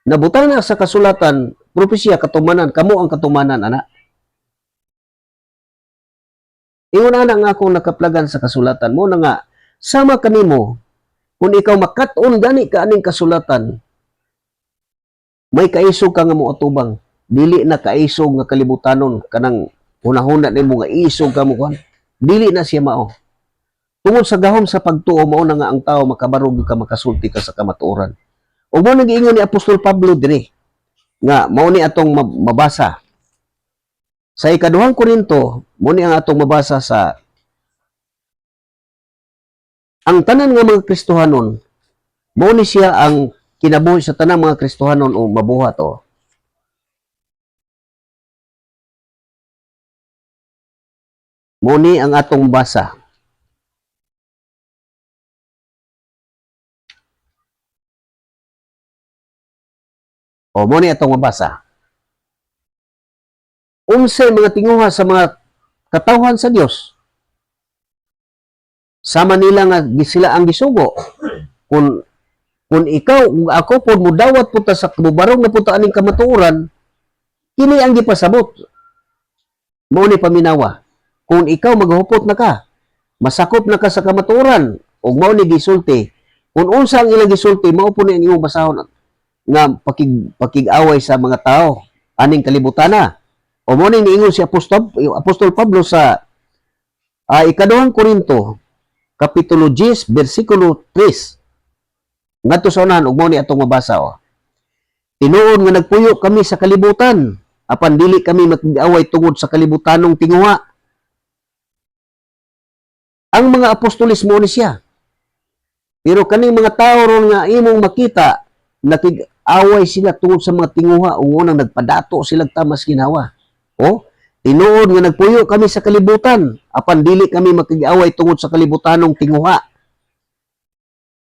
nabutang na sa kasulatan, propesya, katumanan, kamo ang katumanan, ana. Ingon ana nga akong nakaplagan sa kasulatan mo na nga, sama kanimo, kung ikaw makat-on gani ka aning kasulatan, may kaisog ka nga mo atubang, dili na kaisog nga kalibutanon, kanang hunahuna nimo nga isog ka mo kuan, dili na siya mao. Tungod sa gahom sa pagtuo, mao na nga ang tao makabarog ka, makasulti ka sa kamatuoran. O mo nag-iingon ni Apostol Pablo dire, nga mao ni atong mabasa sa ikaduhang Korinto, mo ni ang atong mabasa sa ang tanan nga mga Kristohanon, mo ni siya ang kinabuhi sa tanang mga Kristohanon o mabuhat o. Mo ni ang atong basa. O mo ni atong mabasa. Unsay mga tinguha sa mga katawhan sa Dios. Sama nila nga sila ang gisugo. Kung ikaw, ako po mudawat puta sa mubarong na puta aning kamatuoran, kini ang gipasabot. Mo ni paminawa. Kung ikaw maghupot na ka, masakop na ka sa kamatuoran, ug mao ni gisulti. Kung unsa ang ilang gisulti, mao po ni ang imong basahon nga pakig-away sa mga tao aning kalibutana. O mo ni niingon si Apostol Pablo sa ikaduhang Korinto kapitulo 10 bersikulo 3. Ngadto sa unahan ug mo ni atong mabasa o. Tinuod nga nagpuyo kami sa kalibutan, apan dili kami makig-away tungod sa kalibutanong tinguha. Ang mga apostolis mo ni siya. Pero kaning mga tao ron nga imong makita, nakig-away sila tungod sa mga tinguha, unang nagpadato sila tamas ginawa. O, tinuod nga nagpuyo kami sa kalibutan, apan dili kami makig-away tungod sa kalibutanong tinguha.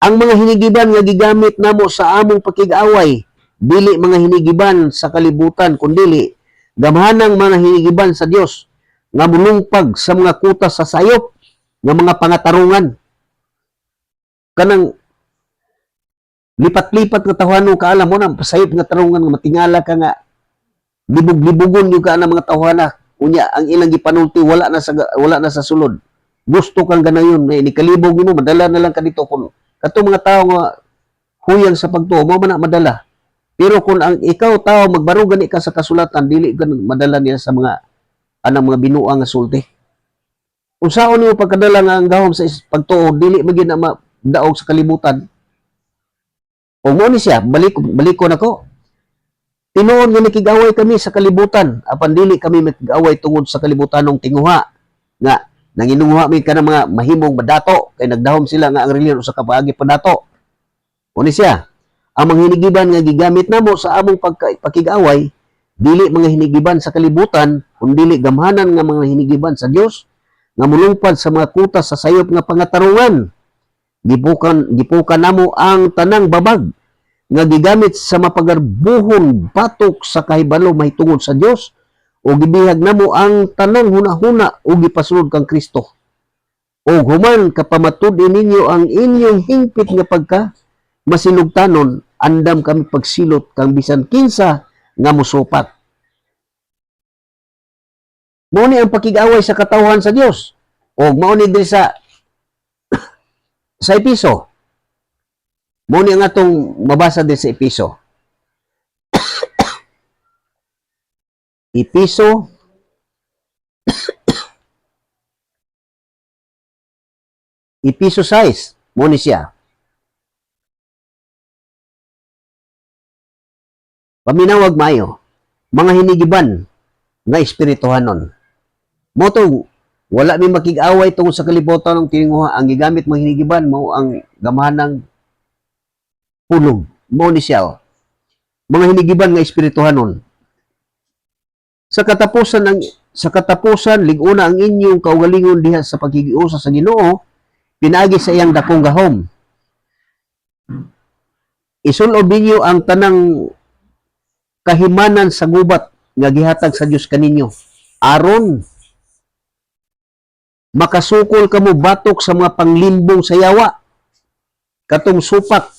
Ang mga hinigiban nga gigamit namo sa among pakig-away, dili mga hinigiban sa kalibutan, kundi gamhanang mga hinigiban sa Dios nga mulungpag sa mga kutas sa sayop nga mga pangatarungan. Kanang lipat-lipat nga tawhanon ka, alam mo na sayop nga tarungan nga matingala ka nga libog-libugon yung ka na mga tawhana. Unya ang ilang gipanulti wala na sa sulod. Gusto kang ganayon, may nikalibog nimo, madala na lang ka dito kun katong mga tao nga huyang sa pagtuo, mo man na madala. Pero kung ang ikaw tao magbarog gani ka sa kasulatan, dili ka madala niya sa mga anang mga binuang nga sulti. Unsaon niyo pagkadala nga ang gahom sa pagtuo, dili magin na daog sa kalibutan. O mo ni siya, baliko nako. Tinuod nga nakig-away kami sa kalibutan, apan dili kami makig-away tungod sa kalibutanong tinguha. Nga nanginuha mi ka ng mga mahimong madato kay nagdahom sila nga ang reliyon sa kapaagi padato. Uni siya, ang mga hinigiban nga gigamit namo sa among pakig-away dili mga hinigiban sa kalibutan, kundi gamhanan nga mga hinigiban sa Dios nga mulungpad sa mga kutas sa sayop nga pangatarungan. Gipukan namo ang tanang babag nga gigamit sa mapagarbuhon batok sa kahibalo mahitungod sa Dios, o gibihag namo ang tanang hunahuna o gipasulod kang Kristo. O human kapamatud ninyo ang inyong hingpit nga pagka masinugtanon, andam kami pagsilot kang bisan kinsa nga musupat. Mao ni ang pakig-away sa katawhan sa Dios. O mao ni diri sa Episo. Mao ni ang atong mabasa din sa Episo. Episo Episo 6, mo ni siya. Paminawag mayo, mga hinigiban nga espirituhanon. Mo to, wala mi makig-away tungod sa kalibutan ng tinguha, ang gigamit mga hinigiban mo ang gamhanang pulong. Mo ni siya. Mga hinigiban nga espirituhanon. Sa katapusan liguna ang inyong kaugalingon diha sa paghigiusa sa Ginoo, pinaagi sa iyang dakong gahom. Isulob ninyo ang tanang kahimanan sa gubat nga gihatag sa Dios kaninyo, aron makasukol kamo batok sa mga panglimbong sa yawa. katong supak.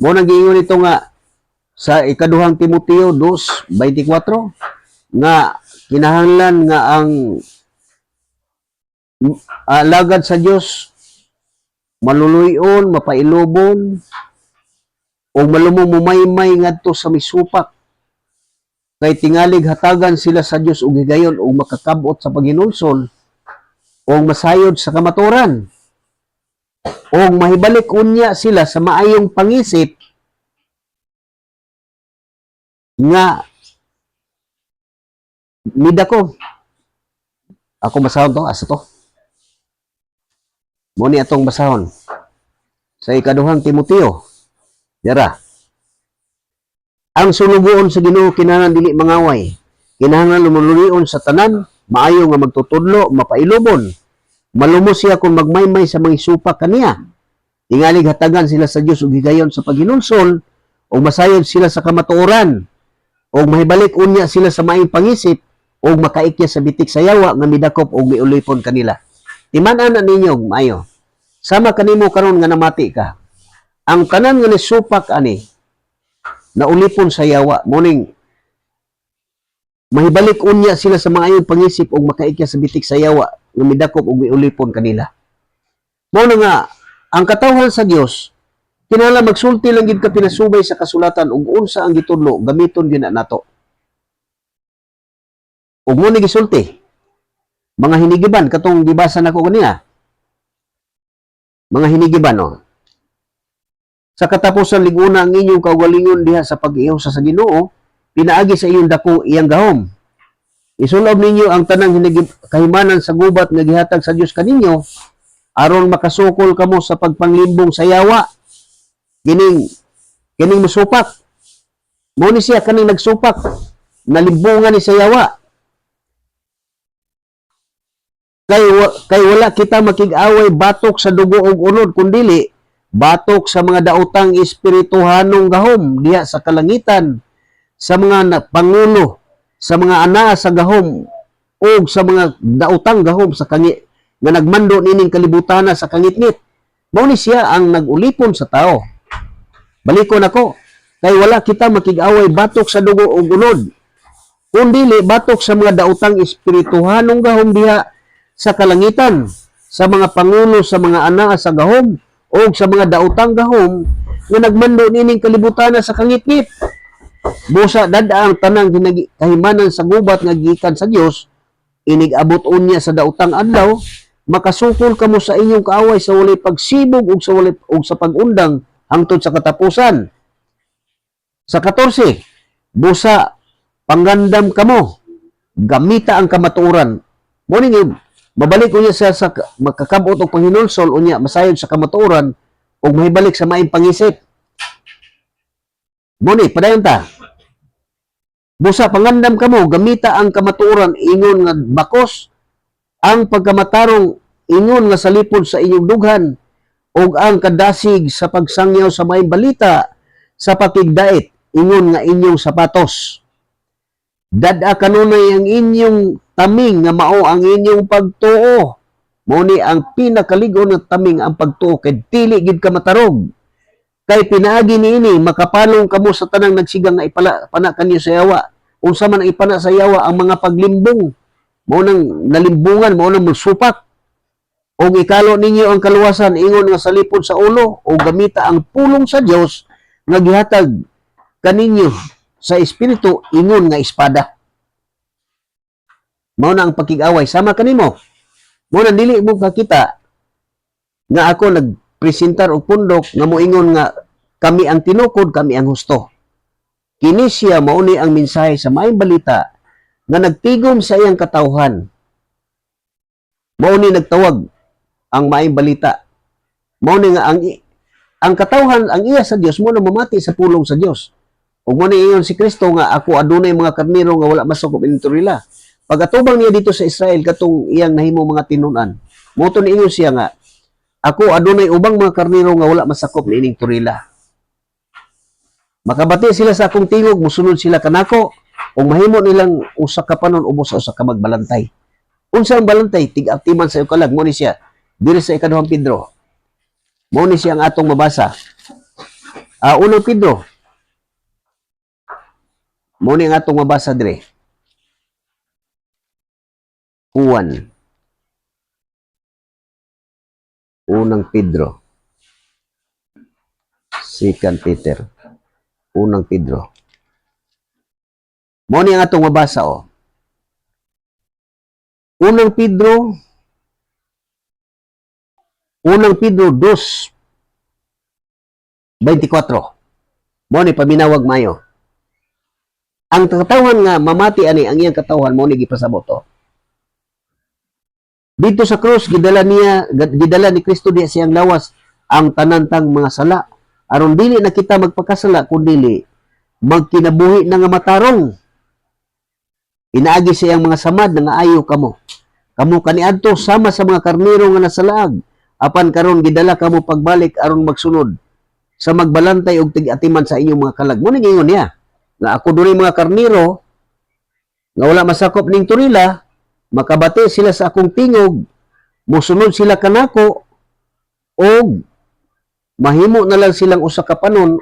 Mo nang giingon ito nga sa ikaduhang Timoteo 2:24 nga kinahanglan nga ang alagad sa Dios maluluyon, mapailobon o malumumumaymay ngadto sa misupak kay tingalig hatagan sila sa Dios og higayon og makakabot sa paghinulsol o masayod sa kamaturan o mahibalik unya sila sa maayong pangisip nga midako. Ako basahon to, asa to. Muni atong basahon sa ikaduhang Timoteo. Dira. Ang sulugoon sa Ginoo kinahanglan dili mangaway. Kinahanglan lumuluyon sa tanan, maayo nga magtutudlo, mapailobon. Malumo siya kung magmaymay sa mga supak kaniya. Tingalig hatagan sila sa Dios ug higayon sa paghinulsol o masayod sila sa kamatuoran o mahibalik unya sila sa maayong pangisip o makaikya sa bitik sa yawa nga midakop o miulipon kanila. Timan-an na ninyo maayo. Sama kanimo karon nga namati ka. Ang tanan nga nisupak ani na ulipon sa yawa muning mahibalik unya sila sa maayong pangisip o makaikya sa bitik sa yawa nga midakop o miulipon kanila. Mao nga ang katawhan sa Dios kinahanglan magsulti lang gid ka pinasubay sa kasulatan ug unsa ang gitudlo gamiton gyud nato. Ug mo ni gisulti mga hinigiban katong gibasa nako kanina. Mga hinigiban no. Sa katapusan liguna ang inyong kaugalingon diha sa pag-ihaw sa Ginoo, pinaagi sa inyong dako iyang gahom. Isulob ninyo ang tanang kahimanan sa gubat nga gihatag sa Dios kaninyo aron makasukol kamo sa pagpanglimbong sa yawa. Kining musupak. Mo ni siya kaning nagsupak, nalimbungan ni sa yawa. Kay wala kita makig-away batok sa dugo ug unod kundili batok sa mga daotang espirituhanong gahom diha sa kalangitan, sa mga pangulo, sa mga ana sa gahom ug sa mga daotang gahom sa kangit nga nagmando nining kalibutana sa kangitngit. Mao ni siya ang nagulipon sa tao. Balikon ako, kay wala kita makig-away batok sa dugo ug unod kundili batok sa mga daotang espirituhanong gahom diha sa kalangitan, sa mga pangulo, sa mga ana sa gahom o sa mga daotang gahom nga nagmando nining kalibutana sa kangitngit. Busa dada ang tanang kahimanan sa gubat nga gikan sa Dios, inig-abot unya sa daotang adlaw, makasukol kamo sa inyong kaaway sa walay pagsibog ug sa pag-undang hangtod sa katapusan. Sa 14, busa panggandam kamo, gamita ang kamatuoran. Morning mabalik unya siya sa makakabot og panghinulsol unya masayod sa kamatuoran ug mahibalik sa maayong pangisip. Muni padayon ta. Busa pangandam kamo gamita ang kamatuoran ingon nga bakos ang pagkamatarong ingon nga salipod sa inyong dughan ug ang kadasig sa pagsangyaw sa maayong balita sa pakigdait ingon nga inyong sapatos. Dada kanunay ang inyong taming nga mao ang inyong pagtuo. Mao ni ang pinakaligon nga taming ang pagtuo kay dili gid ka matarog. Kay pinaagi niini makapalong kamo sa tanang nagsigang nga ipana kanyo sa yawa. Unsa man ang ipana sa yawa ang mga paglimbong. Mao nang nalimbungan, mao nang musupak. O ikalo ninyo ang kaluwasan ingon nga salipod sa ulo o gamita ang pulong sa Dios nga gihatag kaninyo sa espiritu ingon nga espada. Mao na ang pakig-away sama kanimo. Mao na dili mo kakita nga ako nagpresentar og pundok nga moingon nga kami ang tinukod, kami ang husto. Kini siya mao ni ang mensahe sa maayong balita nga nagtigom sa iyang katawhan. Mao ni nagtawag ang maayong balita. Mao ni nga ang katawhan ang iya sa Dios mo na mamati sa pulong sa Dios. Ug mo ni ingon si Kristo nga ako adunay mga karnero nga wala masukop ining turila. Pag-atubang niya dito sa Israel katong iyang nahimo mga tinunan, moto ni ingon siya nga ako adunay ubang mga karnero nga wala masakop niining turila. Makabati sila sa akong tingog, musunod sila kanako o mahimo nilang usa ka panon ubos sa usa ka magbalantay. Unsa ang balantay? Tig-aktiman sa kalag mo ni siya diri sa ikaduhang Pedro. Mao ni siyang atong mabasa. Unang Pedro. Mao ni ang atong mabasa dire. Juan. Unang Pedro. Second Peter. Unang Pedro. Mao ni ang atong mabasa Unang Pedro 2:24. Mao ni paminawag mayo. Ang katawhan nga mamati ani ang iyang katawhan mao ni gipasabot. Dito sa krus gidala ni Kristo diha siyang lawas ang tanantang mga sala aron dili na kita magpakasala kundi magkinabuhi na nga matarong. Inaagi siyang mga samad nga ayo kamo. Kamo kaniadto sama sa mga karnero nga nasalaag. Apan karon gidala kamo pagbalik aron magsunod sa magbalantay og tig-atiman sa inyong mga kalag. Mo ni ingon niya nga ako dunay mga karnero nga wala masakop ning turila, makabati sila sa akong tingog, musunod sila kanako og mahimo na lang silang usa ka panon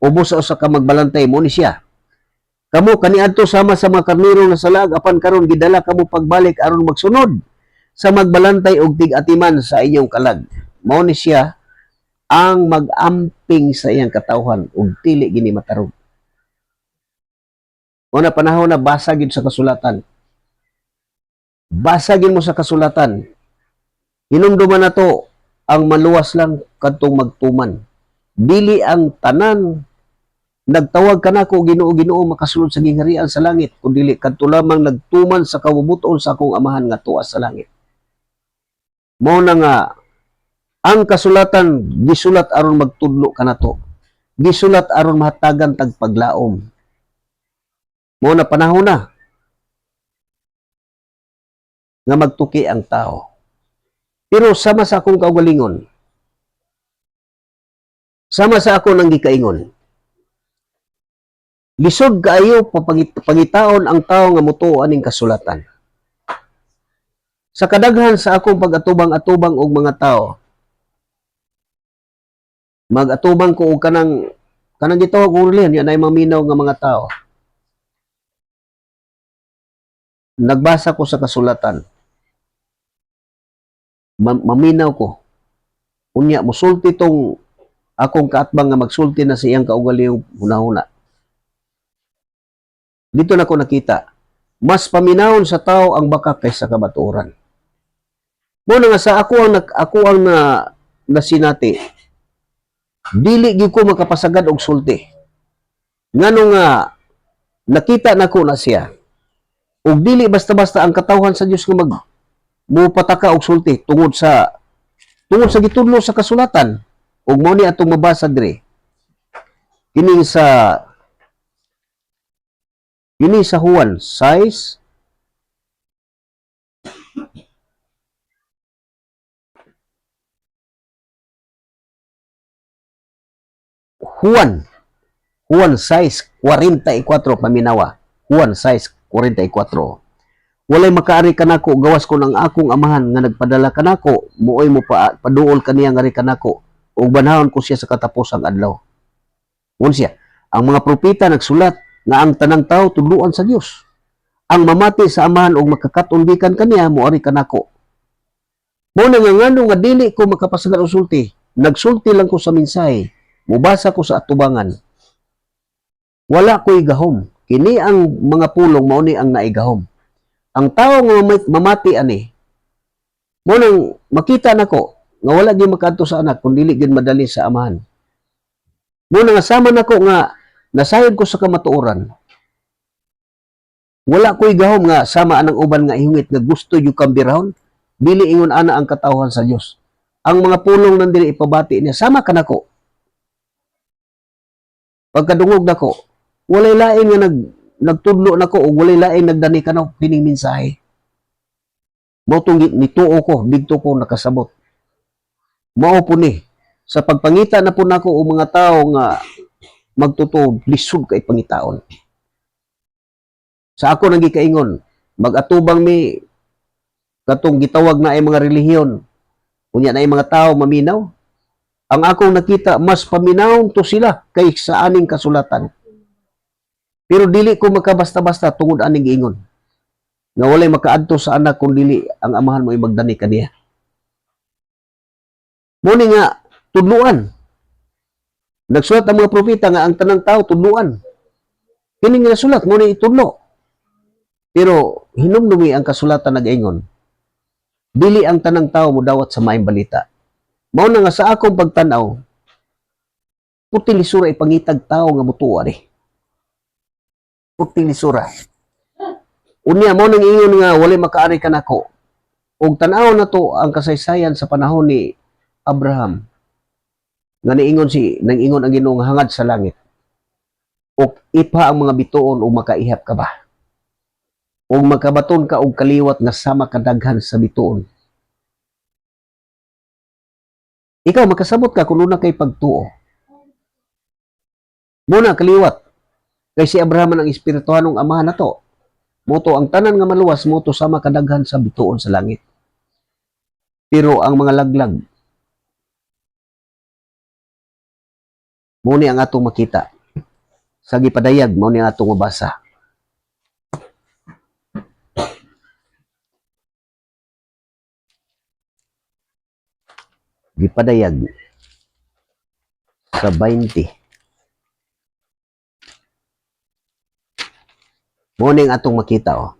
ubos sa usa ka magbalantay. Mo ni siya. Kamo kaniadto sama sa mga karnero na salag apan karon gidala kamo pagbalik aron magsunod sa magbalantay og tig-atiman sa inyong kalag. Mao ni siya ang mag-amping sa iyang katawhan ug dili gini matarog. Una panahon na basa gid sa kasulatan. Basa gid mo sa kasulatan. Hinumduman nato ang maluwas lang kadtong magtuman. Dili ang tanan nagtawag kanako Ginoo Ginoo makasulod sa gingharian sa langit kundi kadto lamang nagtuman sa kabubuton sa akong amahan nga tuwa sa langit. Mao na nga ang kasulatan gisulat aron magtudlo kanato. Gisulat aron mahatagan tag paglaom. Mao na panahon na nga magtuki ang tao. Pero sama sa akong kaugalingon, sama sa ako nang gikaingon, lisod kaayo pangitaon ang tao nga motuo aning kasulatan. Sa kadaghan sa akong pag-atubang-atubang og mga tao, mag-atubang ko og kanang gitawag og relihiyon, yan ay maminaw nga mga tao. Nagbasa ko sa kasulatan. Maminaw ko. Unya musulti tong akong kaatbang nga magsulti na sa iyang kaugalingong hunahuna. Dito na ko nakita, mas paminawon sa tao ang baka kaysa kabatuoran. Muna nga sa ako ang nasinati, dili gyud ko makapasagad og sulti. Ngano nga nakita nako na siya. Ug dili basta-basta ang katawhan sa Dios nga mupataka og sulti tungod sa gitudlo sa kasulatan. Ug mao ni atong mabasa dire. Kini sa Juan 6 Juan 6:44 paminawa. Juan 6:44. Walay makaari kanako gawas ko ng akong amahan nga nagpadala kanako, muoy mo paduol kaniya nga ri kanako ug banhawon ko siya sa katapusang adlaw. Unsya, ang mga propeta nagsulat nga ang tanang tao tudluan sa Dios. Ang mamati sa amahan ug makakaton gikan kaniya muari kanako. Mo na nga ngano nga dili ko makapasagad og sulti. Nagsulti lang ko sa mensahe. Mubasa ko sa atubangan. Wala ko'y gahom. Kini ang mga pulong mao ni ang naigahom. Ang tao nga mamati ani, mo nang makita nako nga wala gyud makadto sa anak kun dili gyud madali sa amahan. Mo nang sama nako nga nasayod ko sa kamatuoran. Wala ko'y gahom nga sama anang uban nga ihungit nga gusto gyud kambirahon, dili ingon ana ang katawhan sa Dios. Ang mga pulong nandiri ipabati niya sama kanako. Pagkadungog nako, walay lain nga nagtudlo nako o walay laing nagdani kanaw kining mensahe. Mao tong nituo ko, didto ko nakasabot. Mao po ni sa pagpangita na po nako o mga tao nga magtutuo lisod kay pangitaon. Sa ako nang gikaingon, mag-atubang mi katong gitawag na ay mga relihiyon. Unya na ay mga tao maminaw. Ang akong nakita, mas paminawon to sila kay sa aning kasulatan. Pero dili ko makabasta-basta tungod aning giingon. Nga walay makaadto sa anak kung dili ang amahan mo magdani kaniya. Muni nga, tudluan. Nagsulat ang mga propeta nga ang tanang tao tudluan. Kini nga sulat, muni itudlo. Pero hinumdumi ang kasulatan nag-ingon. Dili ang tanang tao mo dawat sa maayong balita. Mao na nga sa akong pagtanaw, puti lisura ipangitag tao nga mutuwa ni. Puti lisura. Unya mo nang ingon nga walay makaari kanako. Og tan-aw na to ang kasaysayan sa panahon ni Abraham. Nga nang ingon ang Ginoo nga hangad sa langit. Og ipa ang mga bituon o makaihap ka ba? Og makabaton ka og kaliwat nga sama kadaghan sa bituon. Ikaw makasabot ka kung una kay pagtuo. Muna kaliwat. Kay si Abraham ang espirituhanong amahan nato. Moto ang tanan nga maluwas moto sama kadaghan sa bituon sa langit. Pero ang mga laglag muni ang atong makita. Sa gipadayag muni ang atong mabasa. Gipadayag sa 20. Muni ang atong makita oh.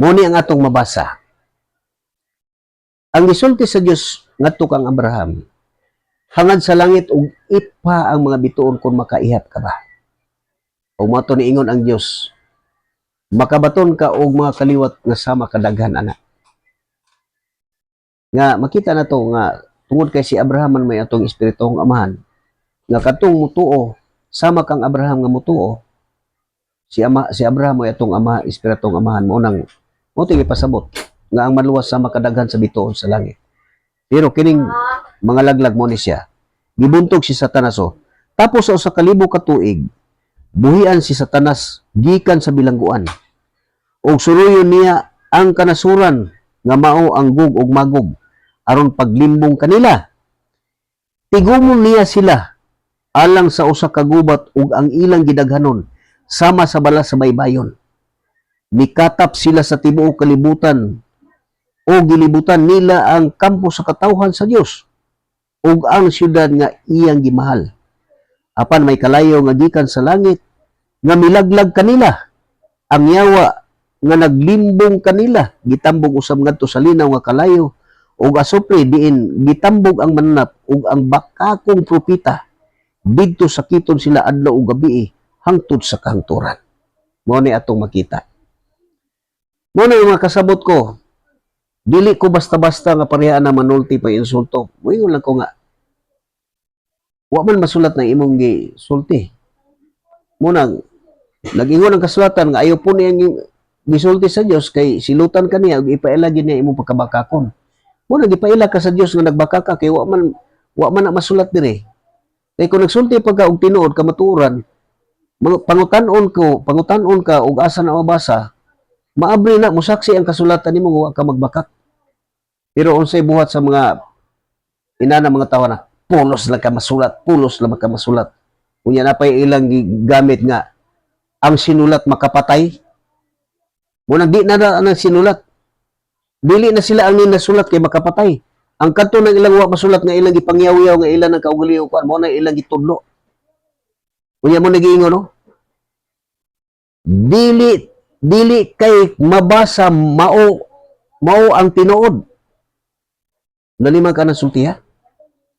Muni ang atong mabasa. Ang gisulti sa Dios ngadto kang Abraham, hangad sa langit ug ipa ang mga bituon kung makaihap ka ba. O mato ni ingon ang Dios, makabaton ka og mga kaliwat nga sama kadaghan ana. Nga makita na to nga tungod kay si Abraham man may atong espirituhong amahan, nga katong mutuo sama kang Abraham nga mutuo, si Abraham ay atong ama, espirituhong amahan mo nang mo tinggi pasabot nga ang maluwas sa makadaghan sa bituon sa langit. Pero kining mga laglag mo ni siya, gibuntog si Satanas o. Tapos sa usa ka libo ka tuig, buhian si Satanas gikan sa bilangguan. Og suruyon niya ang kanasuran nga mao ang Gog ug Magog aron paglimbong kanila. Tigumon niya sila alang sa usa ka gubat ug ang ilang gidaghanon sama sa bala sa baybayon. Mikatap sila sa tibuok kalibutan o gilibutan nila ang kampo sa katawhan sa Dios ug ang syudad nga iyang gimahal. Apan may kalayo nga gikan sa langit nga milaglag kanila. Ang yawa nga naglimbong kanila gitambog usab ngadto sa linaw nga kalayo ug asupli diin gitambog ang mananap ug ang bakakong propeta didto sakiton sila adlaw ug gabi hangtod sa kahangturan. Mao ni atong makita. Mo na yung mga kasabot ko, dili ko basta-basta nga parehaan na manulti pa insulto. Moingon lang ko nga, wa man masulat ng imong gisulti. Muna, nag-ingon ang kasulatan nga ayaw po niyang gisulti sa Dios kay silutan ka niya ug ipaila gid niya imong pagkabakakon. Muna, gipaila ka sa Dios nga nagbaka ka kay wa man na masulat dire. Kay kung nagsulti pa ka og tinuod ka matuoran, pangutan-on ka og asa na mabasa, maabri na musaksi ang kasulatan nimo nga wa ka magbakak. Pero unsay buhat sa mga inana mga tawo na pulos lang ka masulat. Unya na pay ilang gamit nga ang sinulat makapatay. Muna di na ang sinulat. Dili na sila ang ninasulat kay makapatay. Ang kanto ng ilang wa masulat nga ilang gipangyaw-yaw nga ilang ang kaugalingon kuan mo na ilang gitudlo. Unya mo nagiingon no? Dili kay mabasa mao ang tinuod. Nalimang ka ng sultiha?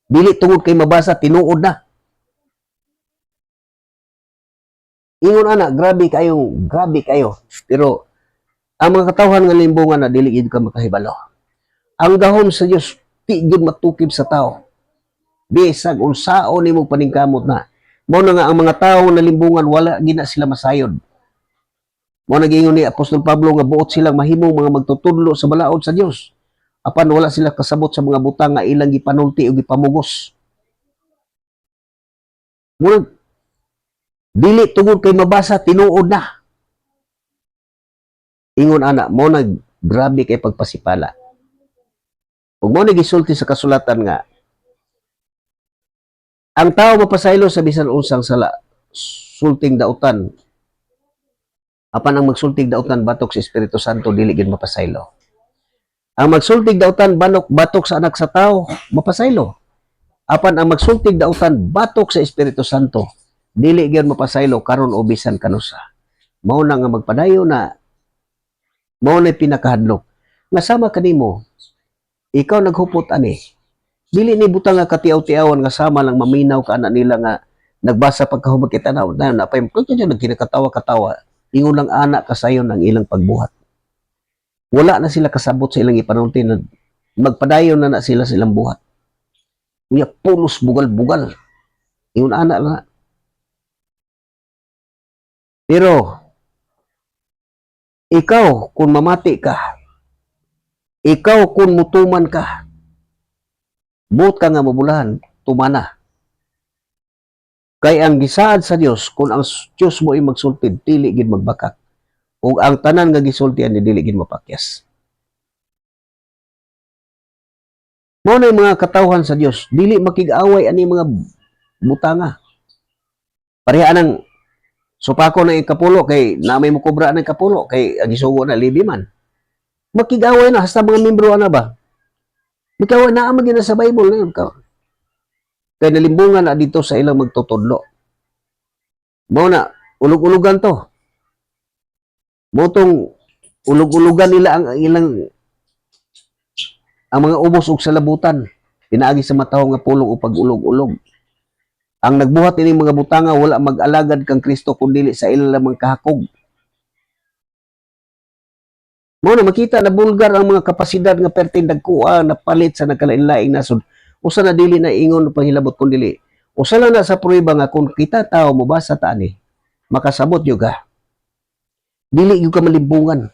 Dili tungod kay mabasa tinuod na. Ingon ana, grabe kayo. Pero ang mga katawhan nga limbongan na dili gid ka makahibalo. Ang gahom sa Dios di gid matukib sa tao. Bisag unsaon nimo paningkamot na. Mao na nga ang mga tawo na limbongan wala gina sila masayod. Mao nagingon ni Apostol Pablo nga buot silang mahimong mga magtutudlo sa balaod sa Dios. Apan wala sila kasabot sa mga butang nga ilang gipanulti o gipamugos. Muna, dili tungod kay mabasa tinuod na. Ingon ana mo nag grabe kay pagpasipala. Ug mo nagisulti sa kasulatan nga ang tao mapasaylo sa bisan unsang sala sulting dautan. Apan ang magsultig dautan batok sa Espiritu Santo dili gid mapasaylo. Ang magsultig dautan batok sa anak sa tao mapasaylo. Apan ang magsultig dautan batok sa Espiritu Santo dili gyud mapasaylo karon o bisan kanusa. Mao na nga magpadayo na mao na pinakahadlok. Nga sama kanimo, ikaw naghupot ani. Dili ni butang nga katiaw-tiawan nga sama lang maminaw ka ana nila nga nagbasa pagkahubag kita na napay kanya nagkinakatawa-katawa. Ingon lang ana kasayon ang ilang pagbuhat. Wala na sila kasabot sa ilang ipanunti na magpadayon na sila sa ilang buhat. Unya pulos bugal-bugal. Ingon ana lang. Pero ikaw kung mamati ka, ikaw kung mutuman ka, buot ka nga mabulahan, tumana. Kay ang gisaad sa Dios kung ang Dios mo ay magsultid, dili gid magbakak. Ug ang tanan nga gisultian ni dili gid mapakyas. Mao na mga katawhan sa Dios, dili makig-away ani mga butanga. Pareha nang supako na ikapulo kay namay mo kubra ng kapulo kay ang isugo na libi man. Makig-away na hasta mga membro ana ba? Ikaw na amag na sa Bible na yun ka. Kay nalimbungan na dito sa ilang magtutudlo. Mao na ulog-ulogan to. Motong ulog-ulogan nila ang ilang ang mga ubos ug salabutan. Pinaagi sa mataw nga pulong o pag-ulog-ulog. Ang nagbuhat ining mga butanga wala mag-alagad kang Kristo kundi sa ila lamang kahakog. Mao na makita na bulgar ang mga kapasidad nga perting dagkuha na palit sa nagkalain-laing nasod. Usa na dili na ingon panghilabot kun dili. Usa lang na sa prueba nga kung kita tao mo basa ta ani, makasabot yo ka. Dili gyud ka malimbungan.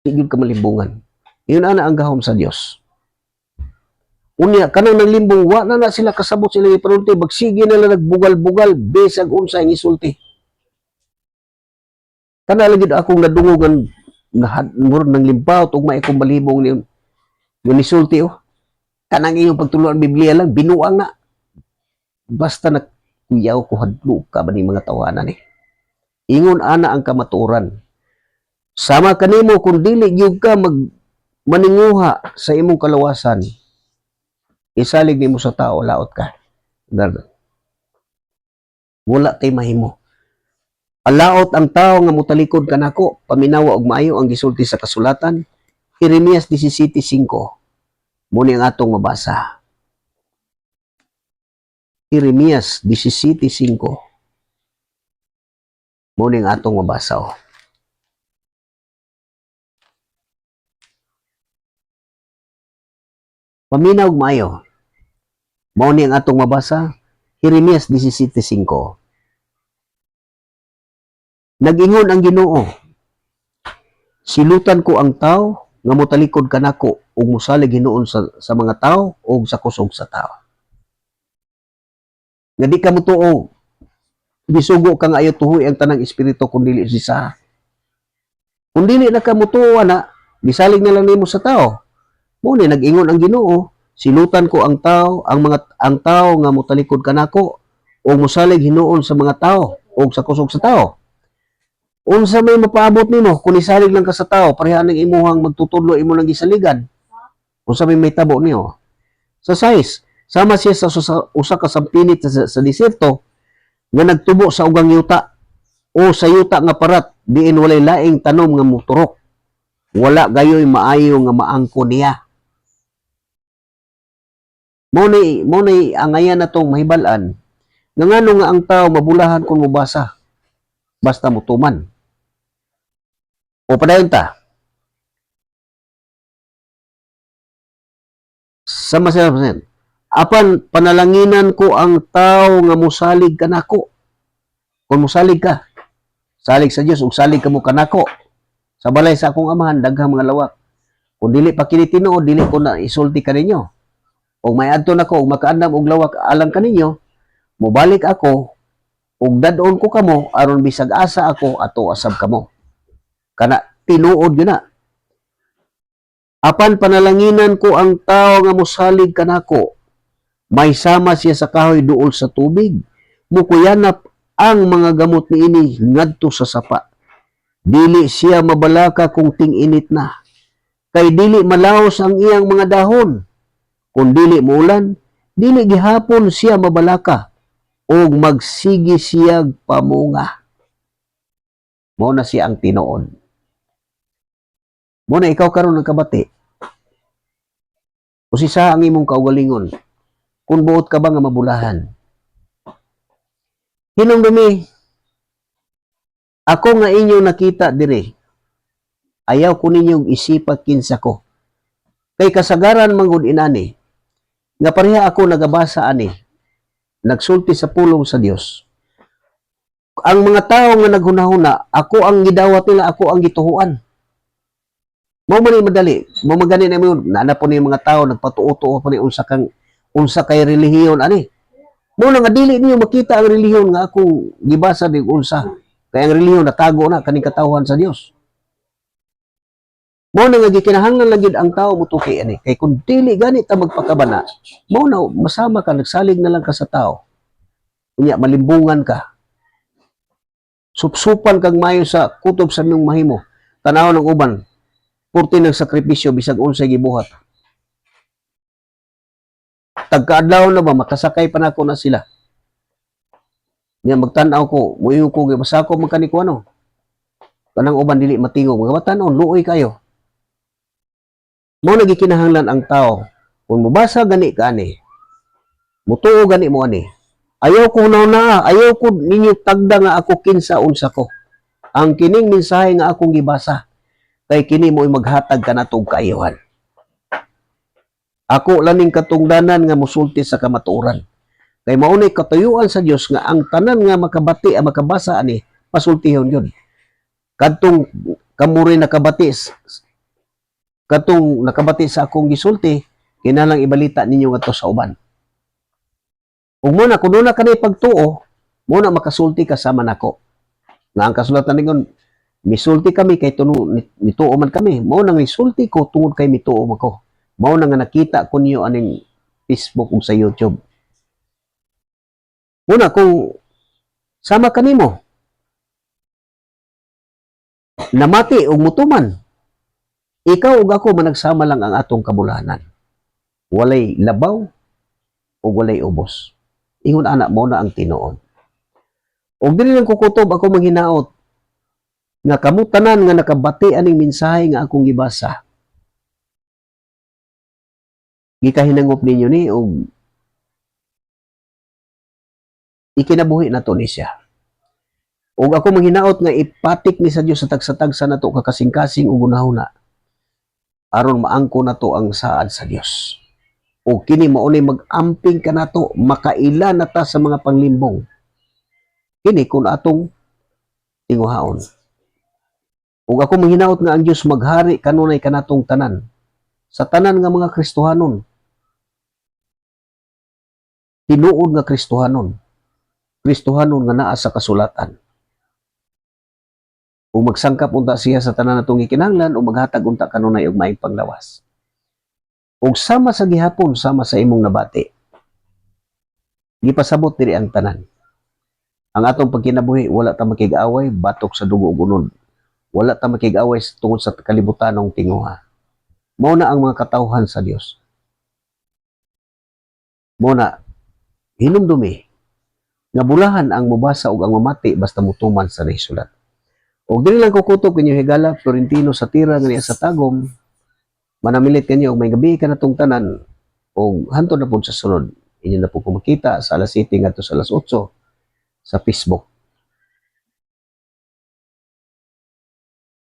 Dili gyud ka malimbungan. Iyon ana ang gahom sa Dios. Unya kanang naglimbong wa na sila kasabot sila ipanulti bagsige na lang nagbugal-bugal besag unsa ang isulti. Kana lagi akong nadungogan murag nang limpaw ug may akong balibong ni nisulti oh. Kanang iyong pagtuluan Biblia lang binuang na. Basta nagkuyaw ko hadlo ka ba ni mga tawanan eh. Ingon ana ang kamatuoran. Sama kanimo kung dili gyud ka maninguha sa imong kalawasan. Isalig nimo sa tao laot ka. Wala tay mahimo. Alaot ang tao nga mutalikod kanako, paminawa og maayo ang gisulti sa kasulatan. Jeremias 17:5. Muni ang atong mabasa. Jeremias 17:5. Muni ang atong mabasa. Oh. Paminaw og maayo. Muni ang atong mabasa. Jeremias 17:5. Nag-ingon ang Ginoo, silutan ko ang tao nga motalikod kanako ug mosalig hinuon sa mga tao ug sa kusog sa tao. Nga di ka motuo, bisugo ka nga ayo tuhoy ang tanang espiritu kung dili sa. Kung dili na ka motuo na, bisalig na lang nimo sa tao. Muna nag-ingon ang Ginoo, silutan ko ang tao, ang tao nga motalikod kanako ug mosalig hinuon sa mga tao ug sa kusog sa tao. Unsa may mapaabot nimo kung isalig lang ka sa tao pareha ning imuhang magtutudlo imo lang gisaligan. Unsa may tabo niyo? Sa size, sama siya sa usa ka sampinit sa diserto nga nagtubo sa ugang yuta o sa yuta nga parat diin walay laing tanom nga muturok. Wala gayoy maayo nga maangko niya. Mo ni angayan natong mahibalan nga ngano nga ang tao mabulahan kung mubasa basta mutuman. O padayon ta. Sama sila apan panalanginan ko ang tao nga musalig kanako. Kung musalig ka, salig sa Dios ug salig kamo kanako. Sa balay sa akong amahan daghang mga lawak. Kung dili pa kini tinuod, dili ko na isulti kaninyo. Ug may adto nako ug makaandam og lawak alang kaninyo, mobalik ako ug dadon ko kamo aron bisag asa ako ato asab kamo. Kana tinuod gyud na. Apan panalanginan ko ang tao nga mosalig kanako. May sama siya sa kahoy duol sa tubig. Mukuyanap ang mga gamot niini ngadto sa sapa. Dili siya mabalaka kung ting-init na. Kay dili malawos ang iyang mga dahon. Kung dili muulan, dili gihapon siya mabalaka o magsigi siyag pamunga. Mao na siya ang tinuod. Mao na ikaw karon nagkabati. Usisa ang imong kaugalingon. Kung buot ka ba nga mabulahan. Hinungdumi, ako nga inyo nakita dire. Ayaw ko ninyong isipat kinsa ko. Kay kasagaran manggod inani. Nga pareha ako nagabasa ani. Nagsulti sa pulong sa Dios. Ang mga tao nga naghunahuna, ako ang gidawat nila, ako ang gituhuan. Mo man ni madali, mo magani na mo na po ni mga tao nagpatuo-tuo pa ni unsa kay relihiyon ani. Mo na nga dili niyo makita ang relihiyon nga ako gibasa dig unsa. Kay ang relihiyon natago na kaning katawhan sa Dios. Mo na nga gikinahanglan lang gid ang tao mutuki ani. Kay kun dili gani ta magpakabana, mo na masama ka nagsalig na lang ka sa tao. Unya malimbungan ka. Supsupan kag mayo sa kutob sa imong mahimo. Tanaw ng uban. Purti ng sakripisyo bisag unsay gibuhat. Tagkaadlaw na ba makasakay pa nako na sila. Nya magtan-aw ko, muingon ko basta ko magkaniko ano. Kanang uban dili matingog, mga batan-on luoy kayo. Mao na gikinahanglan ang tao kung mubasa gani ka ani. Mutuo gani mo ani. Ayaw ko na, ayaw ko ninyo tagda nga ako kinsa unsa ko. Ang kining mensahe nga akong gibasa kay kini mo'y maghatag ka na tong kaayohan. Ako laning katungdanan nga musulti sa kamatuoran. Kay maunay katuyuan sa Dios nga ang tanan nga makabati ang makabasa ani pasultihon yun. Kadtong kamuri nakabati katong nakabati sa akong gisulti, kinahanglan ibalita ninyo ngadto sa uban. Ug muna kun una kanay pagtuo, muna makasulti kasama nako. Nga ang kasulatan ningon misulti kami kay mituo man kami. Mao nang misulti ko tungod kay mituo ako. Mao na nga nakita ko niyo aning Facebook ug sa YouTube. Muna kung sama kanimo namati og mutuman. Ikaw ug ako managsama lang ang atong kabulahanan. Walay labaw ug walay ubos. Ingon ana mo na ang tinuod. Og dili lang kukutob ako manghinaot nga kamutanan nga nakabati aning mensahe nga akong gibasa. Gikahinangop ninyo ni og ikinabuhi nato ni siya. Og ako manghinaot nga ipatik ni sa Dios sa tagsatagsa nato kakasing-kasing ug unahuna aron maangko nato ang saad sa Dios. Og kini maunay mag-amping kanato makaila na ta sa mga panglimbong. Kini kun atong tinguhaon. Ug ako manghinaot nga ang Dios maghari kanunay kanatong tanan sa tanan nga mga Kristohanon. Tinuod nga Kristohanon. Kristohanon nga naa sa kasulatan. Ug magsangkap unta siya sa tanan natong gikinahanglan ug maghatag unta kanunay og maayong panglawas. Ug sama sa gihapon sama sa imong nabati. Gipasabot diri ang tanan. Ang atong pagkinabuhi wala ta makig-away batok sa dugo ug unod. Wala ta makig-away tungod sa kalibutanong tinguha. Mao na ang mga katawhan sa Dios. Mao na hinumdumi nga bulahan ang mubasa ug ang mamati basta mutuman sa nahisulat. Og dili lang kukutok kinyo higala Florentino sa tira nga sa tagom. Manamilit kanyo og may gabi ka natong tanan og hantod na pud sa sunod. Inyo na po makita sa alas 7 ngadto sa alas 8 sa Facebook.